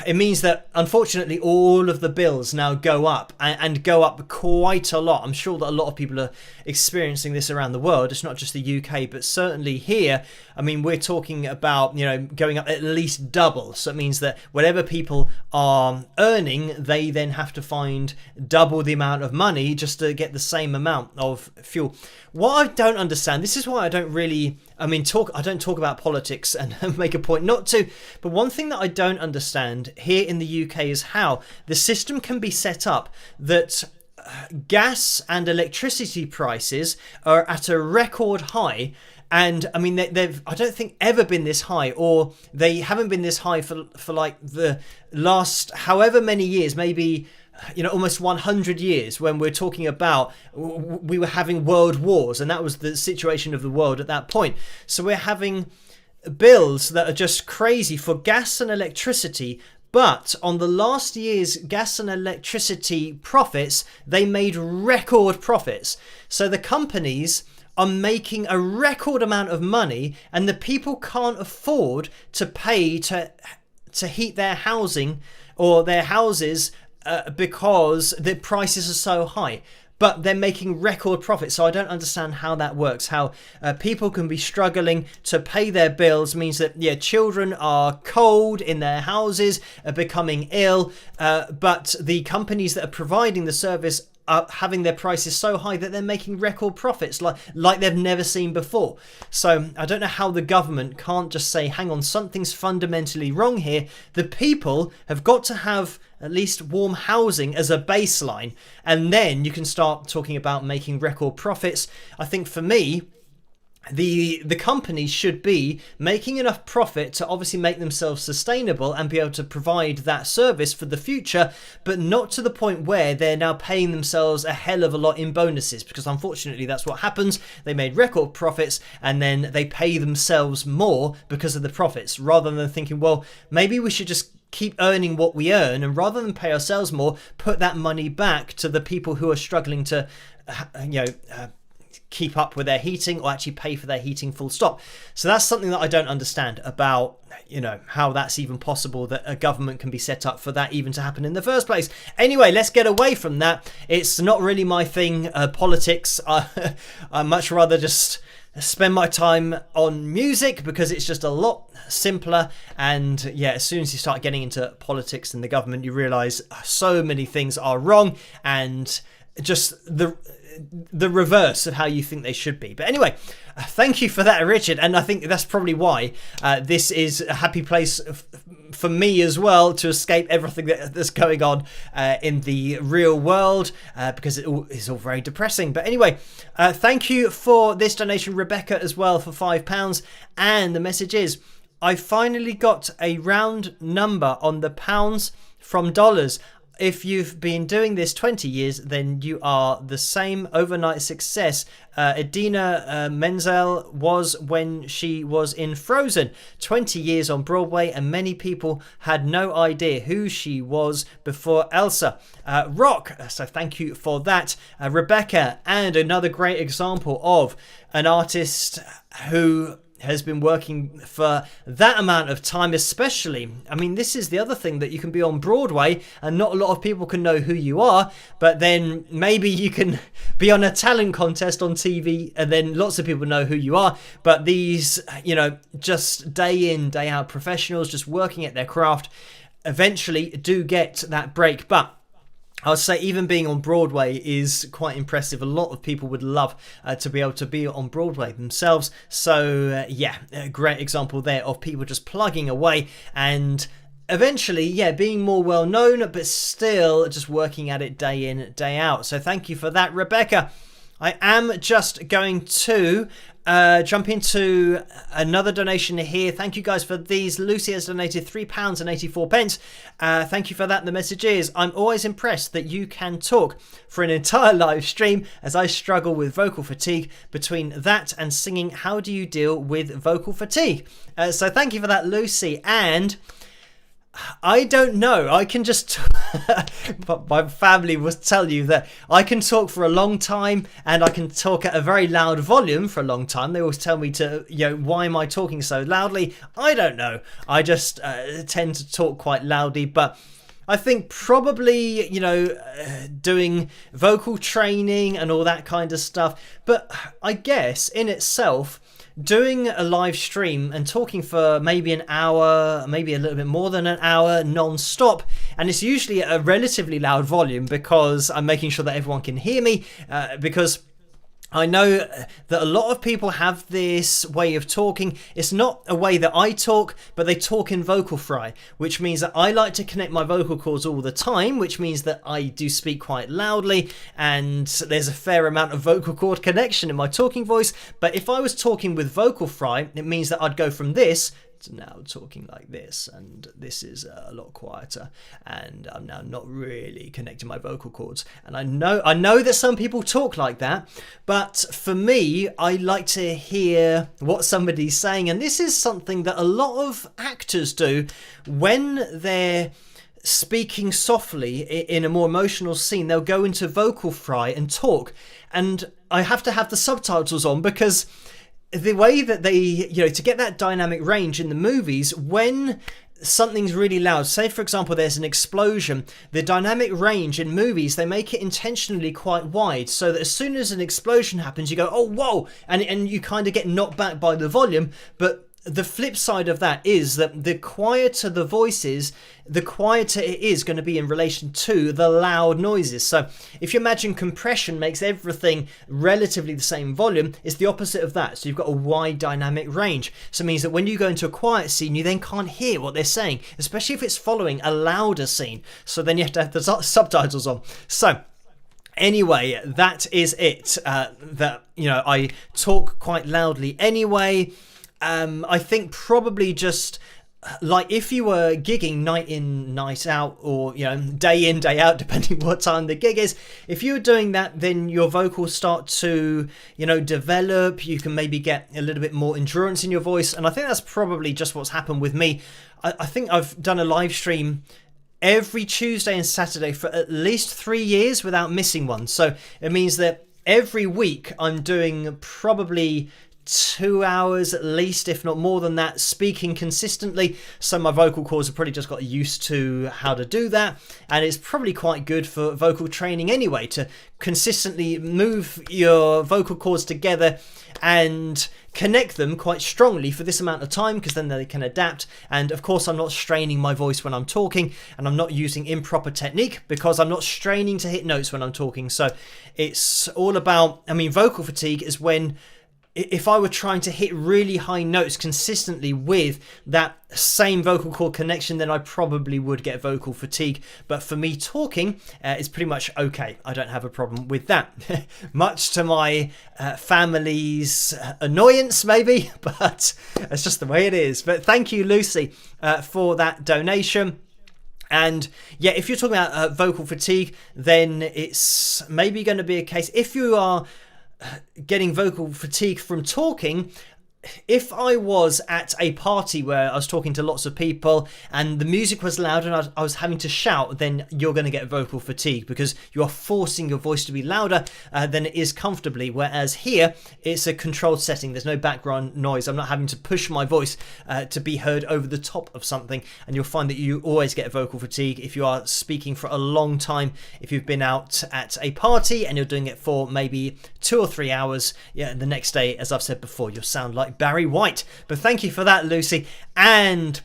it means that, unfortunately, all of the bills now go up and go up quite a lot. I'm sure that a lot of people are experiencing this around the world. It's not just the UK, but certainly here. I mean, we're talking about, going up at least double. So it means that whatever people are earning, they then have to find double the amount of money just to get the same amount of fuel. What I don't understand, this is why I don't really, I don't talk about politics and make a point not to, but one thing that I don't understand here in the UK is how the system can be set up that gas and electricity prices are at a record high. And I mean, they've, I don't think, ever been this high, or they haven't been this high for like the last however many years, maybe, almost 100 years, when we're talking about, we were having world wars, and that was the situation of the world at that point. So we're having bills that are just crazy for gas and electricity. But on the last year's gas and electricity profits, they made record profits. So the companies are making a record amount of money, and the people can't afford to pay to heat their housing or their houses because the prices are so high. But they're making record profits. So I don't understand how that works. How people can be struggling to pay their bills means that, children are cold in their houses, are becoming ill. But the companies that are providing the service are having their prices so high that they're making record profits like they've never seen before. So I don't know how the government can't just say, hang on, something's fundamentally wrong here. The people have got to have at least warm housing as a baseline, and then you can start talking about making record profits. I think for me, the companies should be making enough profit to obviously make themselves sustainable and be able to provide that service for the future, but not to the point where they're now paying themselves a hell of a lot in bonuses, because unfortunately that's what happens. They made record profits and then they pay themselves more because of the profits, rather than thinking, well, maybe we should just keep earning what we earn, and rather than pay ourselves more, put that money back to the people who are struggling to keep up with their heating, or actually pay for their heating full stop. So that's something that I don't understand about, how that's even possible that a government can be set up for that even to happen in the first place. Anyway, let's get away from that. It's not really my thing, politics. I much rather just spend my time on music, because it's just a lot simpler. And as soon as you start getting into politics and the government, you realize so many things are wrong, and just the reverse of how you think they should be. But anyway, thank you for that, Richard. And I think that's probably why this is a happy place for me as well, to escape everything that's going on in the real world, because it is all very depressing. But anyway, thank you for this donation, Rebecca, as well, for £5. And the message is, I finally got a round number on the pounds from dollars. If you've been doing this 20 years, then you are the same overnight success Idina Menzel was when she was in Frozen. 20 years on Broadway, and many people had no idea who she was before Elsa. Rock, so thank you for that, Rebecca. And another great example of an artist who has been working for that amount of time, especially. I mean, this is the other thing, that you can be on Broadway and not a lot of people can know who you are, but then maybe you can be on a talent contest on TV and then lots of people know who you are. But these, just day in, day out professionals just working at their craft eventually do get that break. But I would say even being on Broadway is quite impressive. A lot of people would love to be able to be on Broadway themselves. So a great example there of people just plugging away and eventually, being more well known, but still just working at it day in, day out. So thank you for that, Rebecca. I am just going to jump into another donation here. Thank you guys for these. Lucy has donated £3.84. Thank you for that. The message is, I'm always impressed that you can talk for an entire live stream, as I struggle with vocal fatigue. Between that and singing, how do you deal with vocal fatigue? So thank you for that, Lucy. And I don't know. I can just but my family will tell you that I can talk for a long time and I can talk at a very loud volume for a long time. They always tell me to, why am I talking so loudly? I don't know. I just tend to talk quite loudly, but I think probably, doing vocal training and all that kind of stuff. But I guess in itself, doing a live stream and talking for maybe an hour, maybe a little bit more than an hour non-stop, and it's usually at a relatively loud volume because I'm making sure that everyone can hear me, because I know that a lot of people have this way of talking. It's not a way that I talk, but they talk in vocal fry, which means that I like to connect my vocal cords all the time, which means that I do speak quite loudly and there's a fair amount of vocal cord connection in my talking voice. But if I was talking with vocal fry, it means that I'd go from this now talking like this, and this is a lot quieter, and I'm now not really connecting my vocal cords. And I know that some people talk like that, but for me, I like to hear what somebody's saying, and this is something that a lot of actors do when they're speaking softly in a more emotional scene. They'll go into vocal fry and talk, and I have to have the subtitles on, because the way that they, to get that dynamic range in the movies, when something's really loud, say for example there's an explosion, the dynamic range in movies, they make it intentionally quite wide, so that as soon as an explosion happens you go, oh whoa, and you kind of get knocked back by the volume. But the flip side of that is that the quieter the voice is, the quieter it is going to be in relation to the loud noises. So if you imagine compression makes everything relatively the same volume, it's the opposite of that. So you've got a wide dynamic range. So it means that when you go into a quiet scene, you then can't hear what they're saying, especially if it's following a louder scene. So then you have to have the subtitles on. So anyway, that is it. I talk quite loudly anyway. I think probably just like if you were gigging night in, night out, or day in, day out, depending what time the gig is, if you were doing that, then your vocals start to develop. You can maybe get a little bit more endurance in your voice, and I think that's probably just what's happened with me. I think I've done a live stream every Tuesday and Saturday for at least 3 years without missing one. So it means that every week I'm doing probably 2 hours at least, if not more than that, speaking consistently. So my vocal cords have probably just got used to how to do that, and it's probably quite good for vocal training anyway, to consistently move your vocal cords together and connect them quite strongly for this amount of time, because then they can adapt. And of course I'm not straining my voice when I'm talking, and I'm not using improper technique because I'm not straining to hit notes when I'm talking. So it's all about, vocal fatigue is when, if I were trying to hit really high notes consistently with that same vocal cord connection, then I probably would get vocal fatigue. But for me, talking is pretty much okay. I don't have a problem with that. Much to my family's annoyance, maybe, but it's just the way it is. But thank you, Lucy, for that donation. And yeah, if you're talking about vocal fatigue, then it's maybe going to be a case, if you are getting vocal fatigue from talking, if I was at a party where I was talking to lots of people and the music was loud and I was having to shout, then you're going to get vocal fatigue because you are forcing your voice to be louder than it is comfortably. Whereas here, it's a controlled setting. There's no background noise. I'm not having to push my voice to be heard over the top of something. And you'll find that you always get vocal fatigue if you are speaking for a long time. If you've been out at a party and you're doing it for maybe 2 or 3 hours, the next day, as I've said before, you'll sound like Barry White. But thank you for that, Lucy. And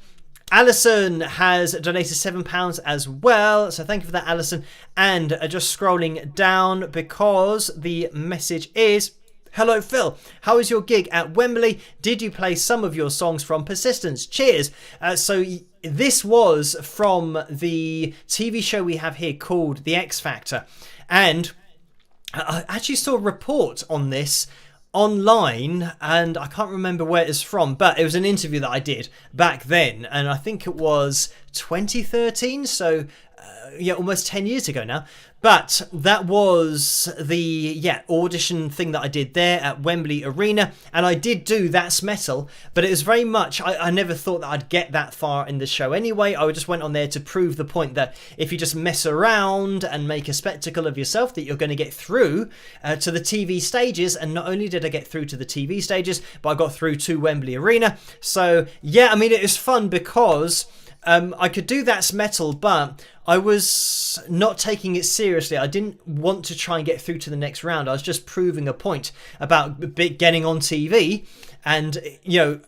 Alison has donated £7 as well, so thank you for that, Alison. And just scrolling down, because the message is, hello Phil, how was your gig at Wembley? Did you play some of your songs from Persistence? Cheers. So this was from the TV show we have here called The X Factor, and I actually saw a report on this online, and I can't remember where it's from, but it was an interview that I did back then, and I think it was 2013, so almost 10 years ago now. But that was the audition thing that I did there at Wembley Arena, and I did do That's Metal, but it was very much, I never thought that I'd get that far in the show anyway. I just went on there to prove the point that if you just mess around and make a spectacle of yourself, that you're going to get through to the TV stages. And not only did I get through to the TV stages, but I got through to Wembley Arena. So yeah, it was fun because I could do That's Metal, but I was not taking it seriously. I didn't want to try and get through to the next round. I was just proving a point about getting on TV, and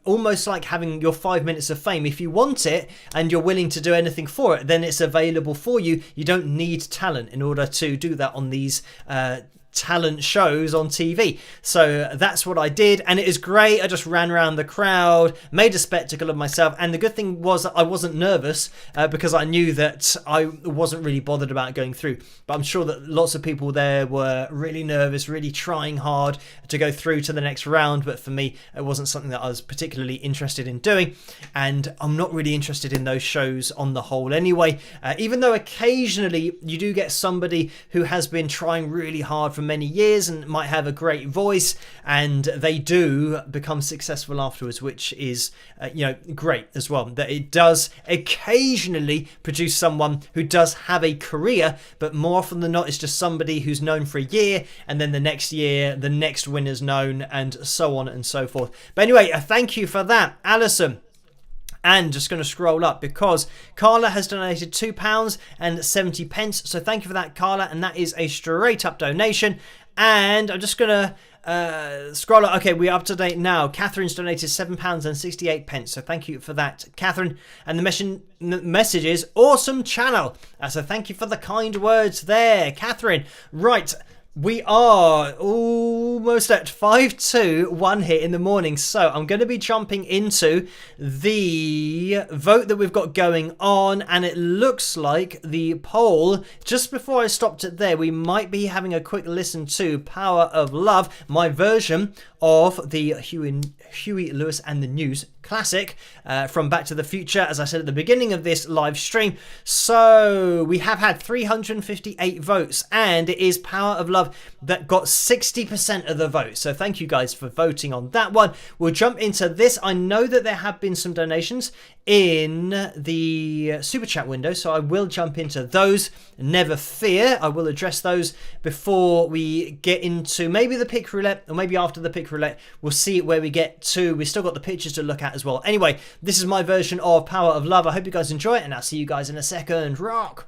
almost like having your 5 minutes of fame. If you want it and you're willing to do anything for it, then it's available for you. You don't need talent in order to do that on these talent shows on TV. So that's what I did, and it is great. I just ran around the crowd, made a spectacle of myself, and the good thing was that I wasn't nervous because I knew that I wasn't really bothered about going through. But I'm sure that lots of people there were really nervous, really trying hard to go through to the next round, but for me it wasn't something that I was particularly interested in doing, and I'm not really interested in those shows on the whole anyway, even though occasionally you do get somebody who has been trying really hard for many years and might have a great voice, and they do become successful afterwards, which is great as well. That it does occasionally produce someone who does have a career, but more often than not it's just somebody who's known for a year, and then the next year the next winner's known, and so on and so forth. But anyway, thank you for that, Alison. And just going to scroll up because Carla has donated £2.70. So thank you for that, Carla. And that is a straight up donation. And I'm just going to scroll up. Okay, we're up to date now. Catherine's donated £7.68. So thank you for that, Catherine. And the message is awesome channel. So thank you for the kind words there, Catherine. Right. We are almost at 5-2-1 here in the morning, so I'm going to be jumping into the vote that we've got going on, and it looks like the poll, just before I stopped it there, we might be having a quick listen to Power of Love, my version of the Huey Lewis and the News classic from Back to the Future, as I said at the beginning of this live stream. So we have had 358 votes, and it is Power of Love that got 60% of the vote. So thank you guys for voting on that one. We'll jump into this. I know that there have been some donations in the super chat window, so I will jump into those. Never fear, I will address those before we get into maybe the pick roulette, or maybe after the pick roulette. We'll see where we get to. We've still got the pictures to look at as well. Anyway, this is my version of Power of Love. I hope you guys enjoy it, and I'll see you guys in a second. Rock!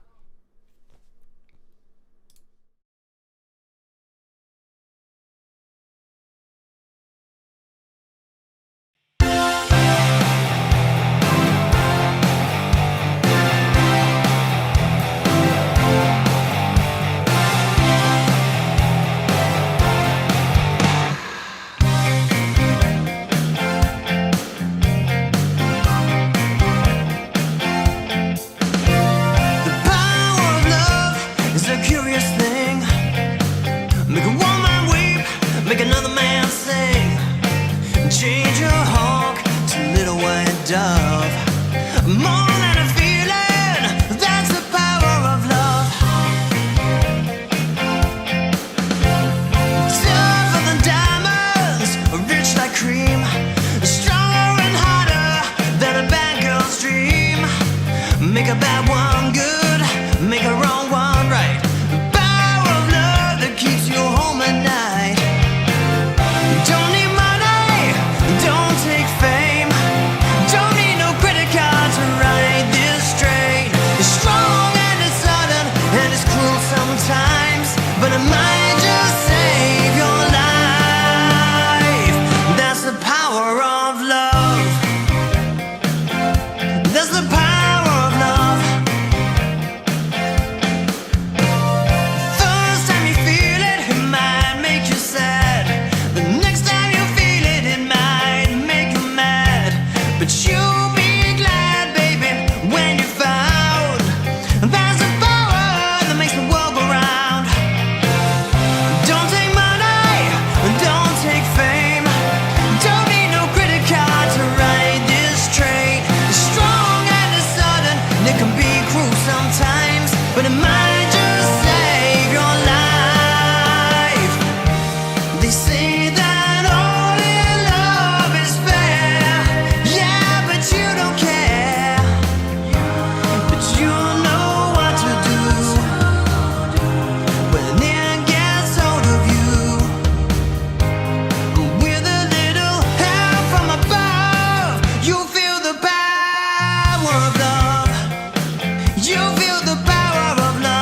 You feel the power of love.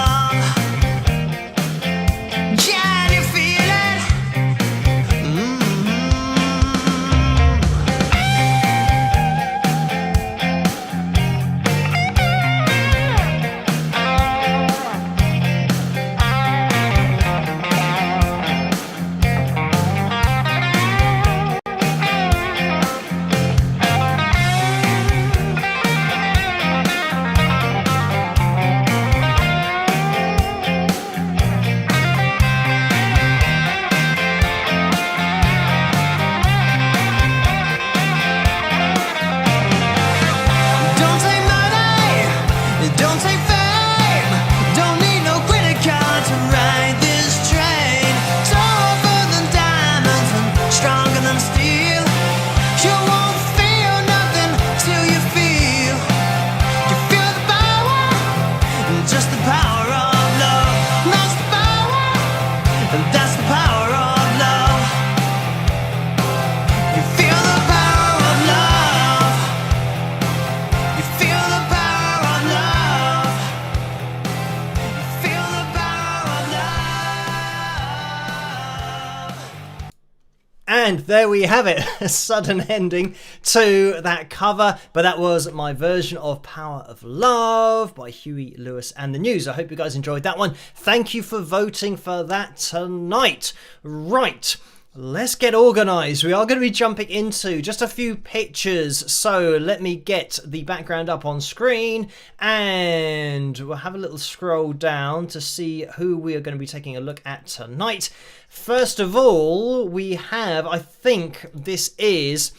And there we have it, a sudden ending to that cover, but that was my version of Power of Love by Huey Lewis and the News. I hope you guys enjoyed that one. Thank you for voting for that tonight. Right. Let's get organised. We are going to be jumping into just a few pictures. So let me get the background up on screen and we'll have a little scroll down to see who we are going to be taking a look at tonight. First of all, we have, I think this is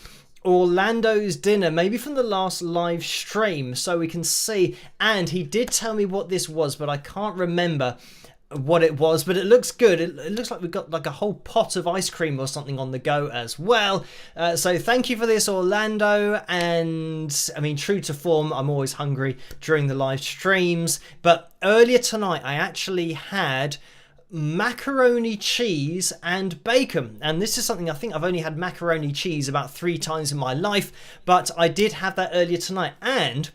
Orlando's dinner, maybe from the last live stream, so we can see. And he did tell me what this was, but I can't remember what it was, but it looks good. It looks like we've got like a whole pot of ice cream or something on the go as well. So thank you for this, Orlando. And I mean, true to form, I'm always hungry during the live streams, but earlier tonight I actually had macaroni cheese and bacon, and this is something I think I've only had macaroni cheese about 3 times in my life, but I did have that earlier tonight and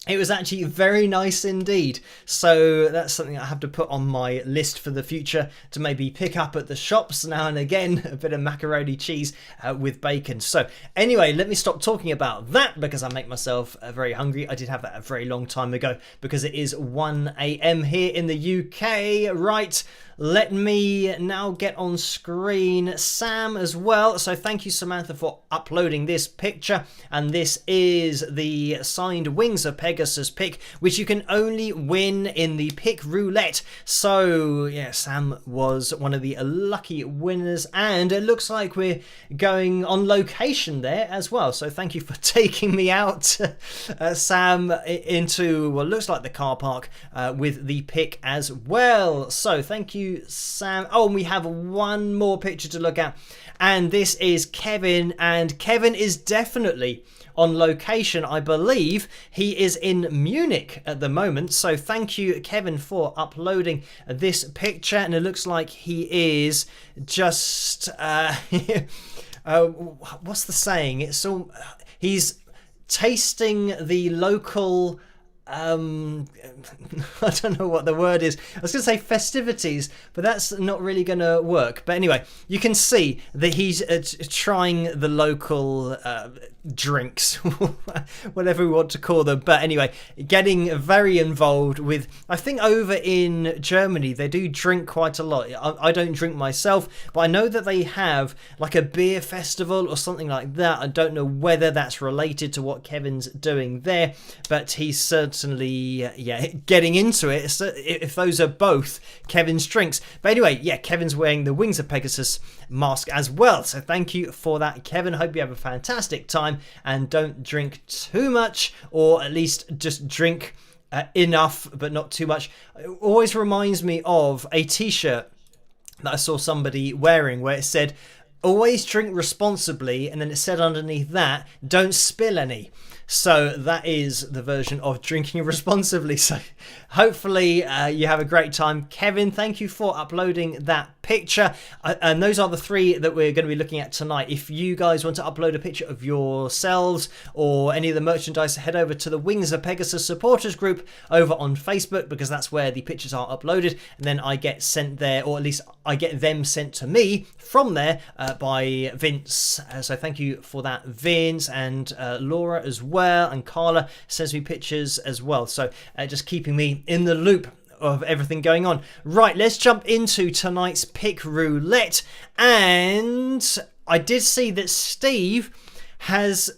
it was actually very nice indeed. So that's something I have to put on my list for the future to maybe pick up at the shops now and again, a bit of macaroni cheese with bacon. So anyway, let me stop talking about that because I make myself very hungry. I did have that a very long time ago because it is 1 AM here in the UK. Right, let me now get on screen Sam as well. So thank you, Samantha, for uploading this picture. And this is the signed Wings of Pegasus pick, which you can only win in the pick roulette. So yeah, Sam was one of the lucky winners, and it looks like we're going on location there as well. So thank you for taking me out, Sam, into what looks like the car park with the pick as well. So thank you, Sam. Oh, and we have one more picture to look at, and this is Kevin, and Kevin is definitely on location. I believe he is in Munich at the moment. So thank you, Kevin, for uploading this picture, and it looks like he is just what's the saying? It's all he's tasting the local I don't know what the word is. I was going to say festivities, but that's not really going to work. But anyway, you can see that he's trying the local drinks, whatever we want to call them. But anyway, getting very involved with, I think over in Germany, they do drink quite a lot. I don't drink myself, but I know that they have like a beer festival or something like that. I don't know whether that's related to what Kevin's doing there, but he's certainly getting into it, so if those are both Kevin's drinks. But anyway, yeah, Kevin's wearing the Wings of Pegasus mask as well, so thank you for that, Kevin. Hope you have a fantastic time and don't drink too much, or at least just drink enough but not too much. It always reminds me of a t-shirt that I saw somebody wearing where it said always drink responsibly, and then it said underneath that, don't spill any. So that is the version of drinking responsibly. So hopefully you have a great time. Kevin, thank you for uploading that picture. And those are the 3 that we're going to be looking at tonight. If you guys want to upload a picture of yourselves or any of the merchandise, head over to the Wings of Pegasus supporters group over on Facebook, because that's where the pictures are uploaded. And then I get sent there, or at least I get them sent to me from there by Vince. So thank you for that, Vince, and Laura as well, and Carla sends me pictures as well. So just keeping me in the loop of everything going on. Right, let's jump into tonight's pick roulette. And I did see that Steve has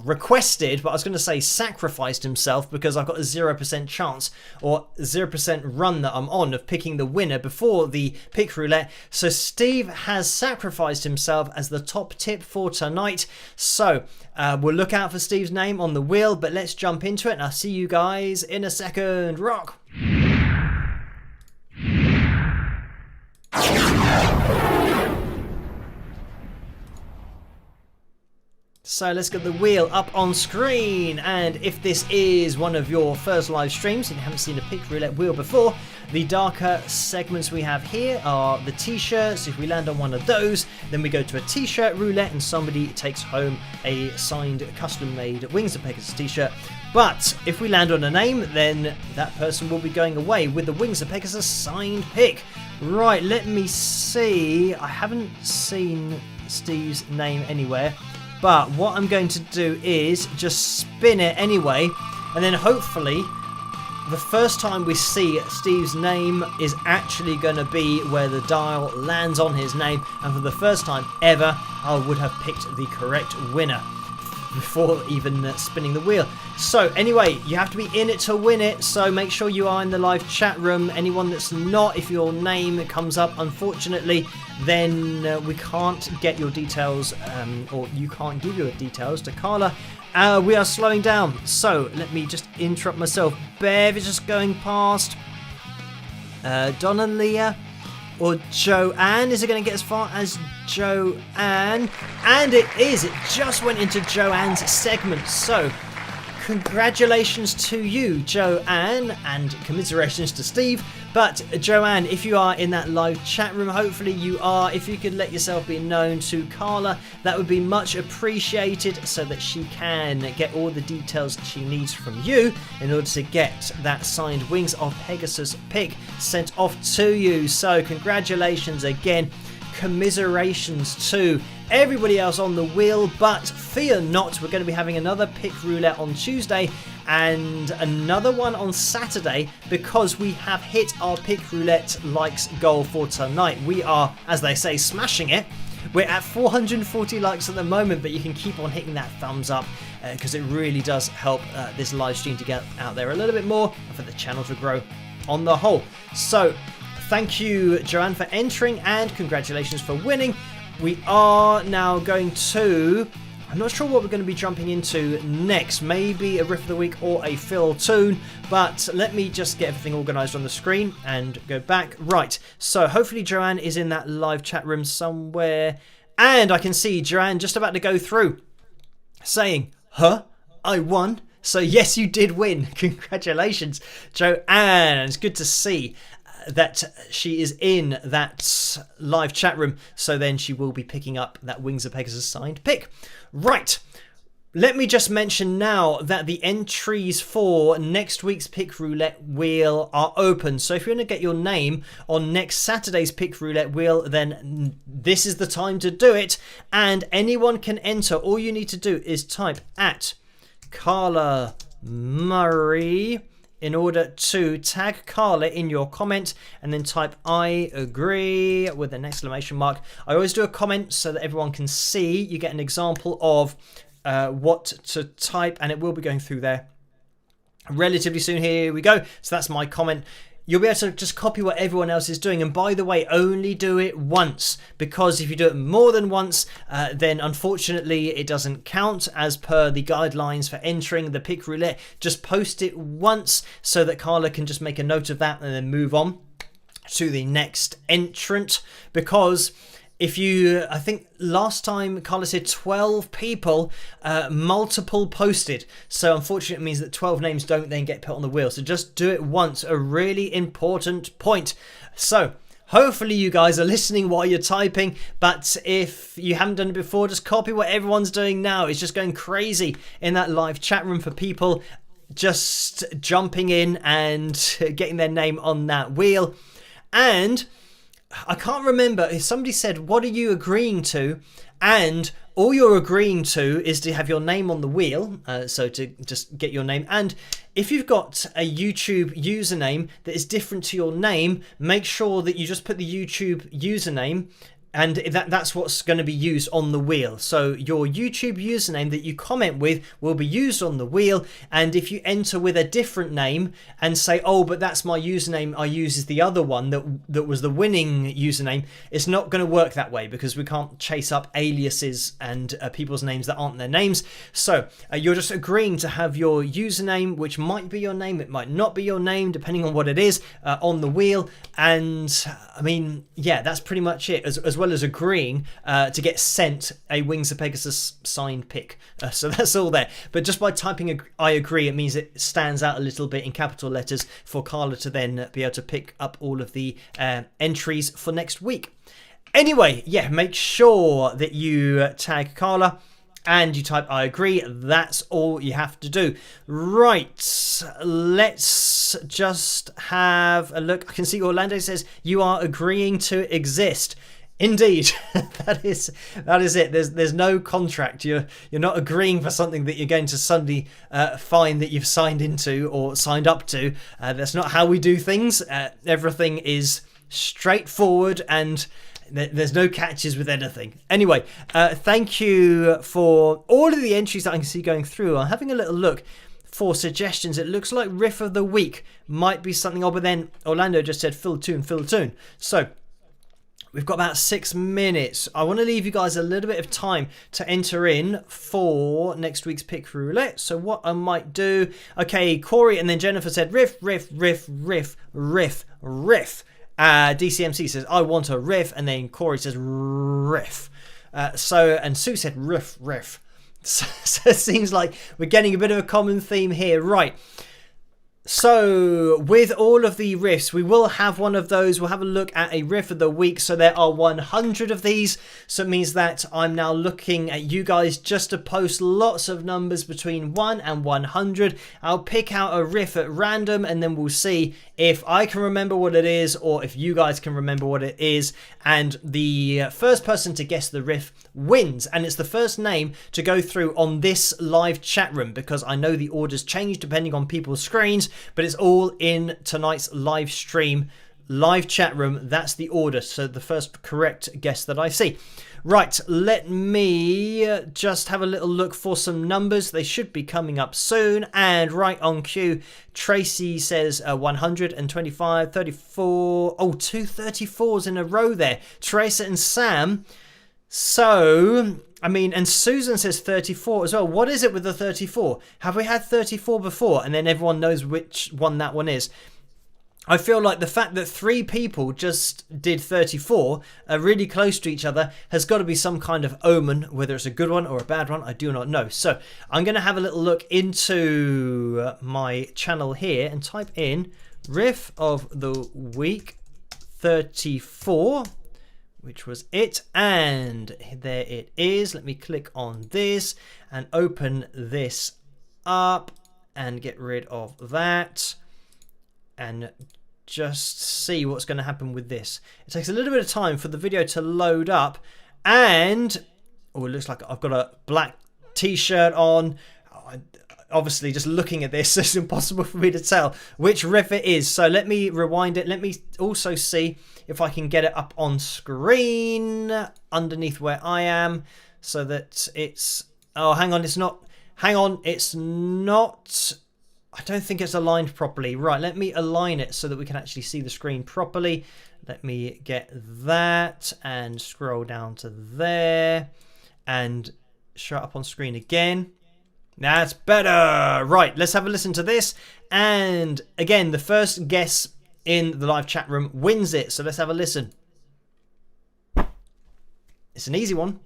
requested, but I was going to say sacrificed himself, because I've got a 0% chance or 0% run that I'm on of picking the winner before the pick roulette. So Steve has sacrificed himself as the top tip for tonight. So we'll look out for Steve's name on the wheel, but let's jump into it, and I'll see you guys in a second. Rock! So let's get the wheel up on screen, and if this is one of your first live streams and you haven't seen a pick roulette wheel before, the darker segments we have here are the t-shirts. If we land on one of those, then we go to a t-shirt roulette and somebody takes home a signed custom-made Wings of Pegasus t-shirt. But if we land on a name, then that person will be going away with the Wings of Pegasus signed pick. Right, let me see. I haven't seen Steve's name anywhere, but what I'm going to do is just spin it anyway, and then hopefully the first time we see Steve's name is actually going to be where the dial lands on his name, and for the first time ever I would have picked the correct winner before even spinning the wheel. So anyway, you have to be in it to win it, so make sure you are in the live chat room. Anyone that's not, if your name comes up unfortunately, then we can't get your details, or you can't give your details to Carla. We are slowing down, so let me just interrupt myself. Bev is just going past. Donna Leah or Joanne. Is it going to get as far as Joanne? And it is. It just went into Joanne's segment. So congratulations to you, Joanne, and commiserations to Steve. But Joanne, if you are in that live chat room, hopefully you are, if you could let yourself be known to Carla, that would be much appreciated, so that she can get all the details she needs from you in order to get that signed Wings of Pegasus pick sent off to you. So congratulations again. Commiserations to everybody else on the wheel, but fear not, we're going to be having another pick roulette on Tuesday and another one on Saturday, because we have hit our pick roulette likes goal for tonight. We are, as they say, smashing it. We're at 440 likes at the moment, but you can keep on hitting that thumbs up because it really does help this live stream to get out there a little bit more and for the channel to grow on the whole. So thank you, Joanne, for entering, and congratulations for winning. We are now going to... I'm not sure what we're going to be jumping into next. Maybe a Riff of the Week or a fill tune. But let me just get everything organised on the screen and go back. Right, so hopefully Joanne is in that live chat room somewhere. And I can see Joanne just about to go through saying, huh? I won? So yes, you did win. Congratulations, Joanne. It's good to see that she is in that live chat room, so then she will be picking up that Wings of Pegasus signed pick. Right, let me just mention now that the entries for next week's pick roulette wheel are open. So if you're going to get your name on next Saturday's pick roulette wheel, then this is the time to do it, and anyone can enter. All you need to do is type at Carla Murray in order to tag Carla in your comment, and then type I agree with an exclamation mark. I always do a comment so that everyone can see. You get an example of what to type, and it will be going through there relatively soon. Here we go. So that's my comment. You'll be able to just copy what everyone else is doing. And by the way, only do it once, because if you do it more than once, then unfortunately it doesn't count as per the guidelines for entering the pick roulette. Just post it once so that Carla can just make a note of that and then move on to the next entrant. Because if you, I think last time Carla said 12 people, multiple posted. So unfortunately it means that 12 names don't then get put on the wheel. So just do it once, a really important point. So hopefully you guys are listening while you're typing, but if you haven't done it before, just copy what everyone's doing now. It's just going crazy in that live chat room for people just jumping in and getting their name on that wheel. And I can't remember if somebody said, what are you agreeing to? And all you're agreeing to is to have your name on the wheel, so to just get your name. And if you've got a YouTube username that is different to your name, make sure that you just put the YouTube username, and that's what's going to be used on the wheel. So your YouTube username that you comment with will be used on the wheel. And if you enter with a different name and say, oh, but that's my username, I use is the other one that was the winning username, it's not going to work that way, because we can't chase up aliases and people's names that aren't their names. So you're just agreeing to have your username, which might be your name, it might not be your name, depending on what it is, on the wheel. And I mean, yeah, that's pretty much it, as well as agreeing to get sent a Wings of Pegasus signed pick. So that's all there. But just by typing I agree, it means it stands out a little bit in capital letters for Carla to then be able to pick up all of the entries for next week. Anyway, yeah, make sure that you tag Carla and you type I agree. That's all you have to do. Right, let's let's just have a look. I can see Orlando says, you are agreeing to exist. Indeed, that is it. There's no contract. You're not agreeing for something that you're going to suddenly find that you've signed into or signed up to. That's not how we do things. Everything is straightforward and there's no catches with anything. Anyway, thank you for all of the entries that I can see going through. I'm having a little look for suggestions. It looks like Riff of the Week might be something odd, but then Orlando just said fill the tune. So we've got about 6 minutes. I want to leave you guys a little bit of time to enter in for next week's pick roulette. So what I might do, okay, Corey and then Jennifer said riff. DCMC says I want a riff, and then Corey says riff. And Sue said riff. So it seems like we're getting a bit of a common theme here, right? So with all of the riffs, we will have one of those. We'll have a look at a riff of the week. So there are 100 of these. So it means that I'm now looking at you guys just to post lots of numbers between 1 and 100. I'll pick out a riff at random and then we'll see if I can remember what it is or if you guys can remember what it is. And the first person to guess the riff wins. And it's the first name to go through on this live chat room, because I know the orders change depending on people's screens. But it's all in tonight's live stream, live chat room. That's the order. So the first correct guess that I see. Right, let me just have a little look for some numbers. They should be coming up soon. And right on cue, Tracy says 125, 34. Oh, 2 34s in a row there. Teresa and Sam. So, I mean, and Susan says 34 as well. What is it with the 34? Have we had 34 before? And then everyone knows which one that one is. I feel like the fact that 3 people just did 34, are really close to each other, has got to be some kind of omen. Whether it's a good one or a bad one, I do not know. So I'm going to have a little look into my channel here and type in Riff of the Week 34. Which was it, and there it is. Let me click on this and open this up and get rid of that and just see what's going to happen with this. It takes a little bit of time for the video to load up, and oh, it looks like I've got a black t-shirt on. Obviously, just looking at this, it's impossible for me to tell which riff it is. So let me rewind it. Let me also see if I can get it up on screen underneath where I am, so that it's... Oh, hang on, it's not... Hang on, it's not... I don't think it's aligned properly. Right, let me align it so that we can actually see the screen properly. Let me get that and scroll down to there and show it up on screen again. That's better. Right, let's have a listen to this. And again, the first guess in the live chat room wins it. So let's have a listen. It's an easy one.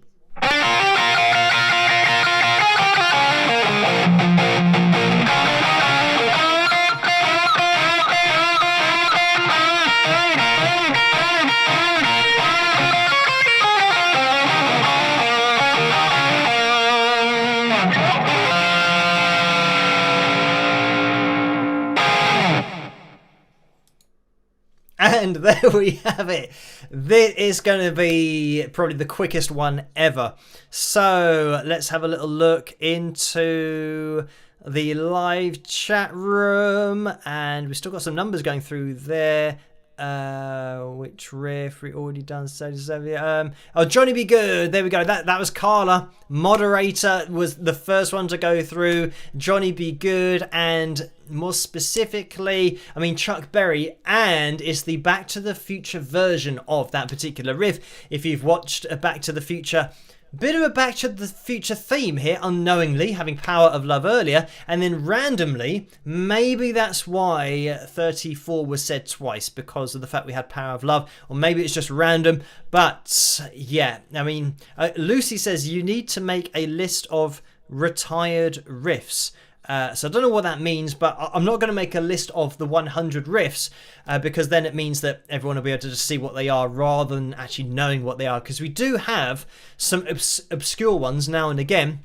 And there we have it. This is going to be probably the quickest one ever. So let's have a little look into the live chat room. And we've still got some numbers going through there. Which riff we already done? Oh, Johnny Be Good. There we go. That was Carla. Moderator was the first one to go through. Johnny Be Good, and more specifically, I mean, Chuck Berry, and it's the Back to the Future version of that particular riff. If you've watched a Back to the Future, bit of a Back to the Future theme here, unknowingly, having Power of Love earlier, and then randomly, maybe that's why 34 was said twice, because of the fact we had Power of Love, or maybe it's just random. But yeah, I mean, Lucy says you need to make a list of retired riffs. So I don't know what that means, but I'm not going to make a list of the 100 riffs because then it means that everyone will be able to just see what they are rather than actually knowing what they are. Because we do have some obscure ones now and again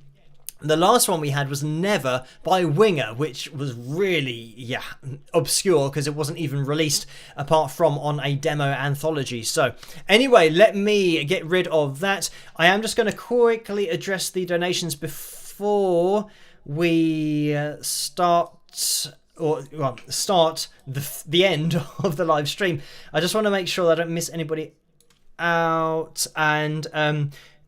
The last one we had was Never by Winger, which was really, obscure because it wasn't even released apart from on a demo anthology. So anyway, let me get rid of that. I am just going to quickly address the donations before we start the end of the live stream. I just want to make sure that I don't miss anybody out. And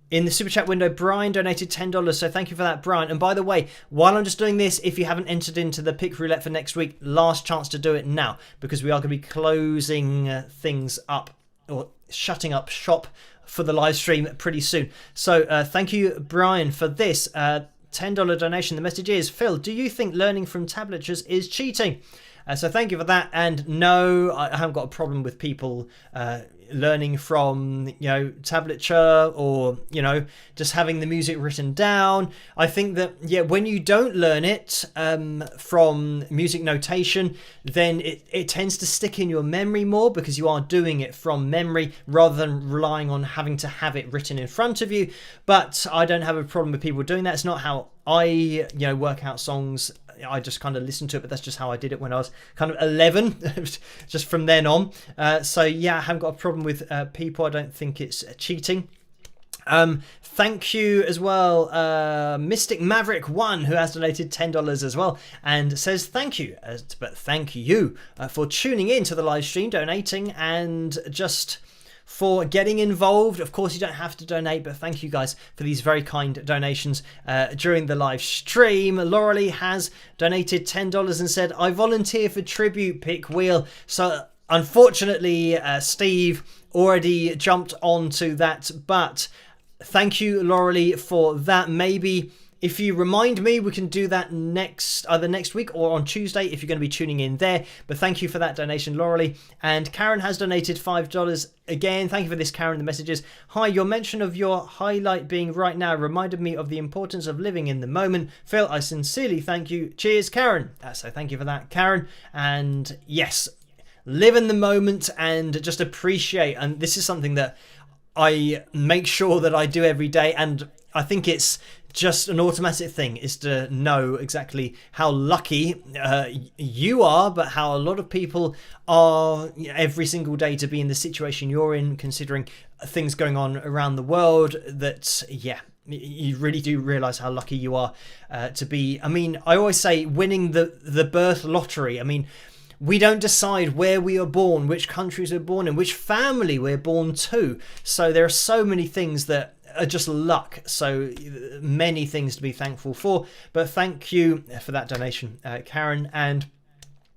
in the super chat window, Brian donated $10, so thank you for that, Brian. And by the way, while I'm just doing this, if you haven't entered into the pick roulette for next week, last chance to do it now, because we are going to be closing things up, or shutting up shop for the live stream pretty soon. So thank you, Brian, for this $10 donation. The message is, Phil, do you think learning from tablatures is cheating? So thank you for that. And no, I haven't got a problem with people learning from, tablature, or, just having the music written down. I think that, when you don't learn it from music notation, then it tends to stick in your memory more, because you are doing it from memory rather than relying on having to have it written in front of you. But I don't have a problem with people doing that. It's not how I, work out songs. I just kind of listened to it, but that's just how I did it when I was kind of 11, just from then on. So yeah, I haven't got a problem with people. I don't think it's cheating. Thank you as well, Mystic Maverick 1, who has donated $10 as well, and says thank you, but thank you for tuning in to the live stream, donating, and just for getting involved. Of course, you don't have to donate, but thank you guys for these very kind donations during the live stream. Laurelie has donated $10 and said, I volunteer for tribute pick wheel. So unfortunately, Steve already jumped onto that, but thank you, Laurelie, for that. Maybe if you remind me, we can do that either next week or on Tuesday if you're going to be tuning in there. But thank you for that donation, Laurelie. And Karen has donated $5 again. Thank you for this, Karen. The message is, hi, your mention of your highlight being right now reminded me of the importance of living in the moment. Phil, I sincerely thank you. Cheers, Karen. So thank you for that, Karen. And yes, live in the moment and just appreciate. And this is something that I make sure that I do every day. And I think it's just an automatic thing, is to know exactly how lucky you are, but how a lot of people are every single day to be in the situation you're in, considering things going on around the world. That, you really do realise how lucky you are to be. I mean, I always say winning the birth lottery. I mean, we don't decide where we are born, which countries we're born in, which family we're born to. So there are so many things that are just luck. So many things to be thankful for. But thank you for that donation, Karen. And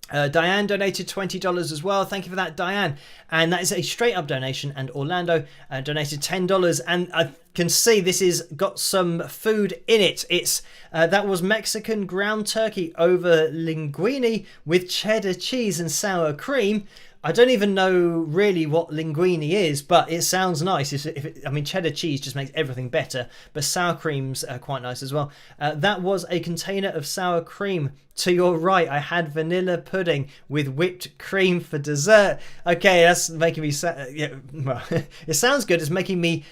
Diane donated $20 as well. Thank you for that, Diane. And that is a straight up donation. And Orlando donated $10. And I can see this is got some food in it. It's that was Mexican ground turkey over linguine with cheddar cheese and sour cream. I don't even know really what linguine is, but it sounds nice. I mean, cheddar cheese just makes everything better, but sour cream's quite nice as well. That was a container of sour cream. To your right, I had vanilla pudding with whipped cream for dessert. Okay, that's making me... well, it sounds good. It's making me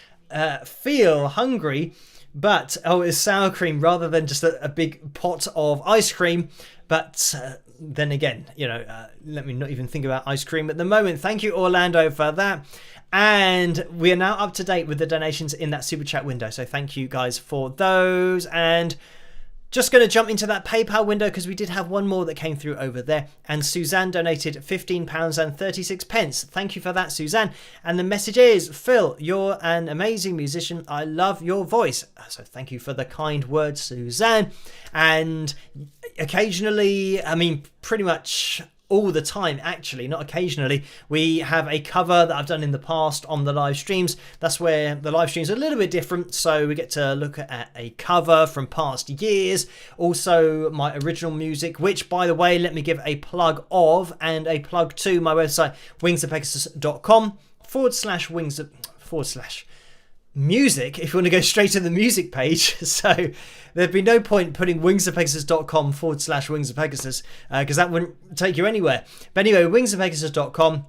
feel hungry, but it's sour cream rather than just a big pot of ice cream. But then again, let me not even think about ice cream at the moment. Thank you, Orlando, for that. And we are now up to date with the donations in that super chat window. So thank you guys for those. And just going to jump into that PayPal window because we did have one more that came through over there. And Suzanne donated £15.36. Thank you for that, Suzanne. And the message is, Phil, you're an amazing musician. I love your voice. So thank you for the kind words, Suzanne. And occasionally, I mean, pretty much all the time, actually, not occasionally, we have a cover that I've done in the past on the live streams. That's where the live streams are a little bit different, so we get to look at a cover from past years. Also my original music, which, by the way, let me give a plug of and a plug to my website, wingsofpegasus.com /music, if you want to go straight to the music page. So there'd be no point putting wingsofpegasus.com /wingsofpegasus because that wouldn't take you anywhere. But anyway, wingsofpegasus.com,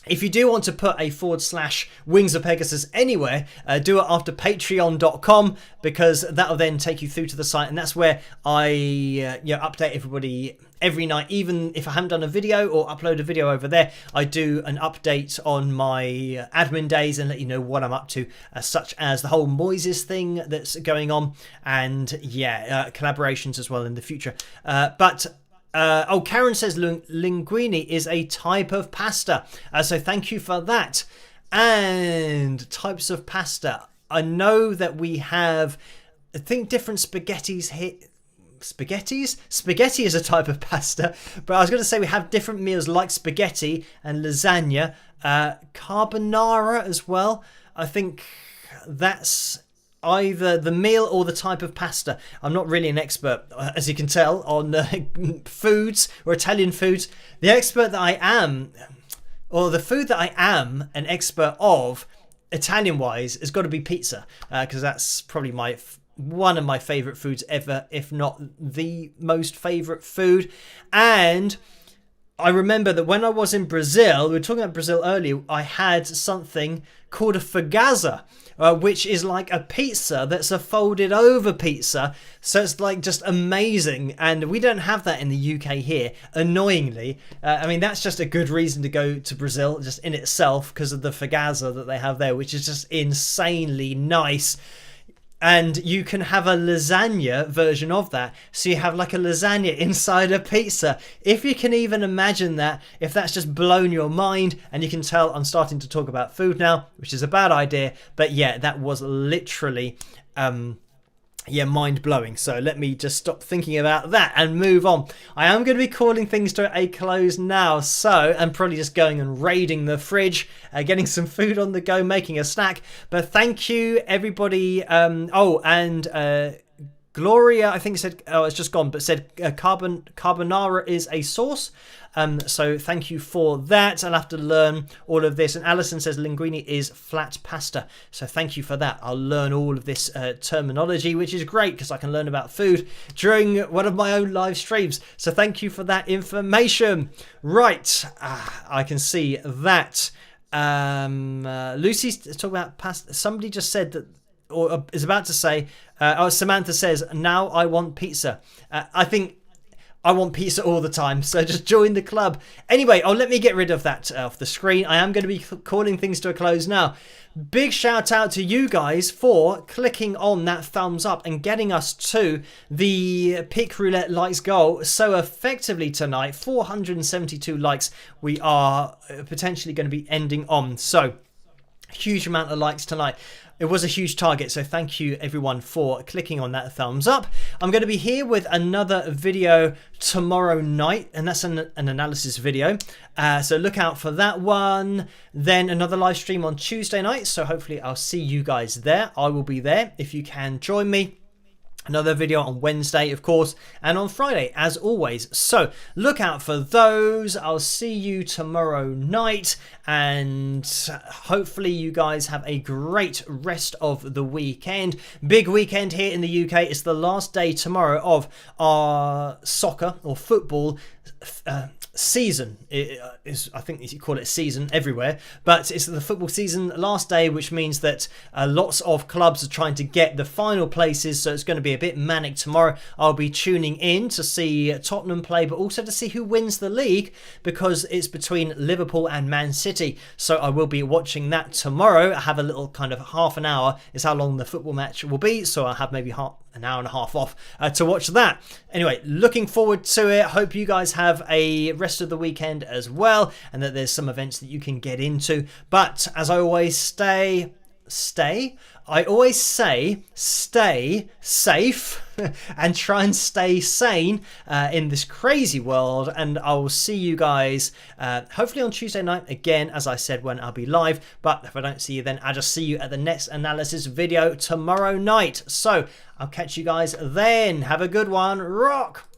If you do want to put a / Wings of Pegasus anywhere, do it after patreon.com, because that'll then take you through to the site, and that's where I update everybody every night. Even if I haven't done a video or upload a video over there, I do an update on my admin days and let you know what I'm up to, such as the whole Moises thing that's going on, and collaborations as well in the future. Karen says linguine is a type of pasta. So thank you for that. And types of pasta. I know that we have, I think, different spaghettis here. Spaghetti is a type of pasta, but I was going to say we have different meals like spaghetti and lasagna, carbonara as well. I think that's either the meal or the type of pasta. I'm not really an expert, as you can tell, on foods or Italian foods. The expert that I am, or the food that I am an expert of, Italian-wise, has got to be pizza, because that's probably one of my favourite foods ever, if not the most favourite food. And I remember that when I was in Brazil, we were talking about Brazil earlier, I had something called a fagaza, which is like a pizza that's a folded over pizza. So it's like just amazing. And we don't have that in the UK here, annoyingly. I mean, that's just a good reason to go to Brazil just in itself, because of the fagaza that they have there, which is just insanely nice. And you can have a lasagna version of that. So you have like a lasagna inside a pizza. If you can even imagine that, if that's just blown your mind, and you can tell I'm starting to talk about food now, which is a bad idea. But yeah, that was literally mind-blowing. So let me just stop thinking about that and move on. I am going to be calling things to a close now, so I'm probably just going and raiding the fridge, getting some food on the go, making a snack. But thank you everybody. Gloria, I think said, it's just gone, but said carbonara is a sauce. So thank you for that. I'll have to learn all of this. And Alison says linguine is flat pasta. So thank you for that. I'll learn all of this terminology, which is great because I can learn about food during one of my own live streams. So thank you for that information. Right. I can see that. Lucy's talking about pasta. Somebody just said that, or is about to say, Samantha says, now I want pizza. I think I want pizza all the time, so just join the club. Anyway, let me get rid of that off the screen. I am going to be calling things to a close now. Big shout out to you guys for clicking on that thumbs up and getting us to the Pick Roulette likes goal so effectively tonight. 472 likes we are potentially going to be ending on. So, huge amount of likes tonight. It was a huge target, so thank you everyone for clicking on that thumbs up. I'm going to be here with another video tomorrow night, and that's an analysis video. So look out for that one. Then another live stream on Tuesday night, so hopefully I'll see you guys there. I will be there if you can join me. Another video on Wednesday, of course, and on Friday, as always. So look out for those. I'll see you tomorrow night, and hopefully you guys have a great rest of the weekend. Big weekend here in the UK. It's the last day tomorrow of our soccer or football season. It is, I think you call it season everywhere, but it's the football season last day, which means that lots of clubs are trying to get the final places, so it's going to be a bit manic tomorrow. I'll be tuning in to see Tottenham play, but also to see who wins the league, because it's between Liverpool and Man City, so I will be watching that tomorrow. I have a little kind of half an hour is how long the football match will be, so I'll have maybe an hour and a half off to watch that. Anyway, looking forward to it. Hope you guys have a rest of the weekend as well, and that there's some events that you can get into. But as I always stay safe and try and stay sane in this crazy world. And I will see you guys hopefully on Tuesday night again, as I said, when I'll be live. But if I don't see you then, I'll just see you at the next analysis video tomorrow night. So I'll catch you guys then. Have a good one. Rock!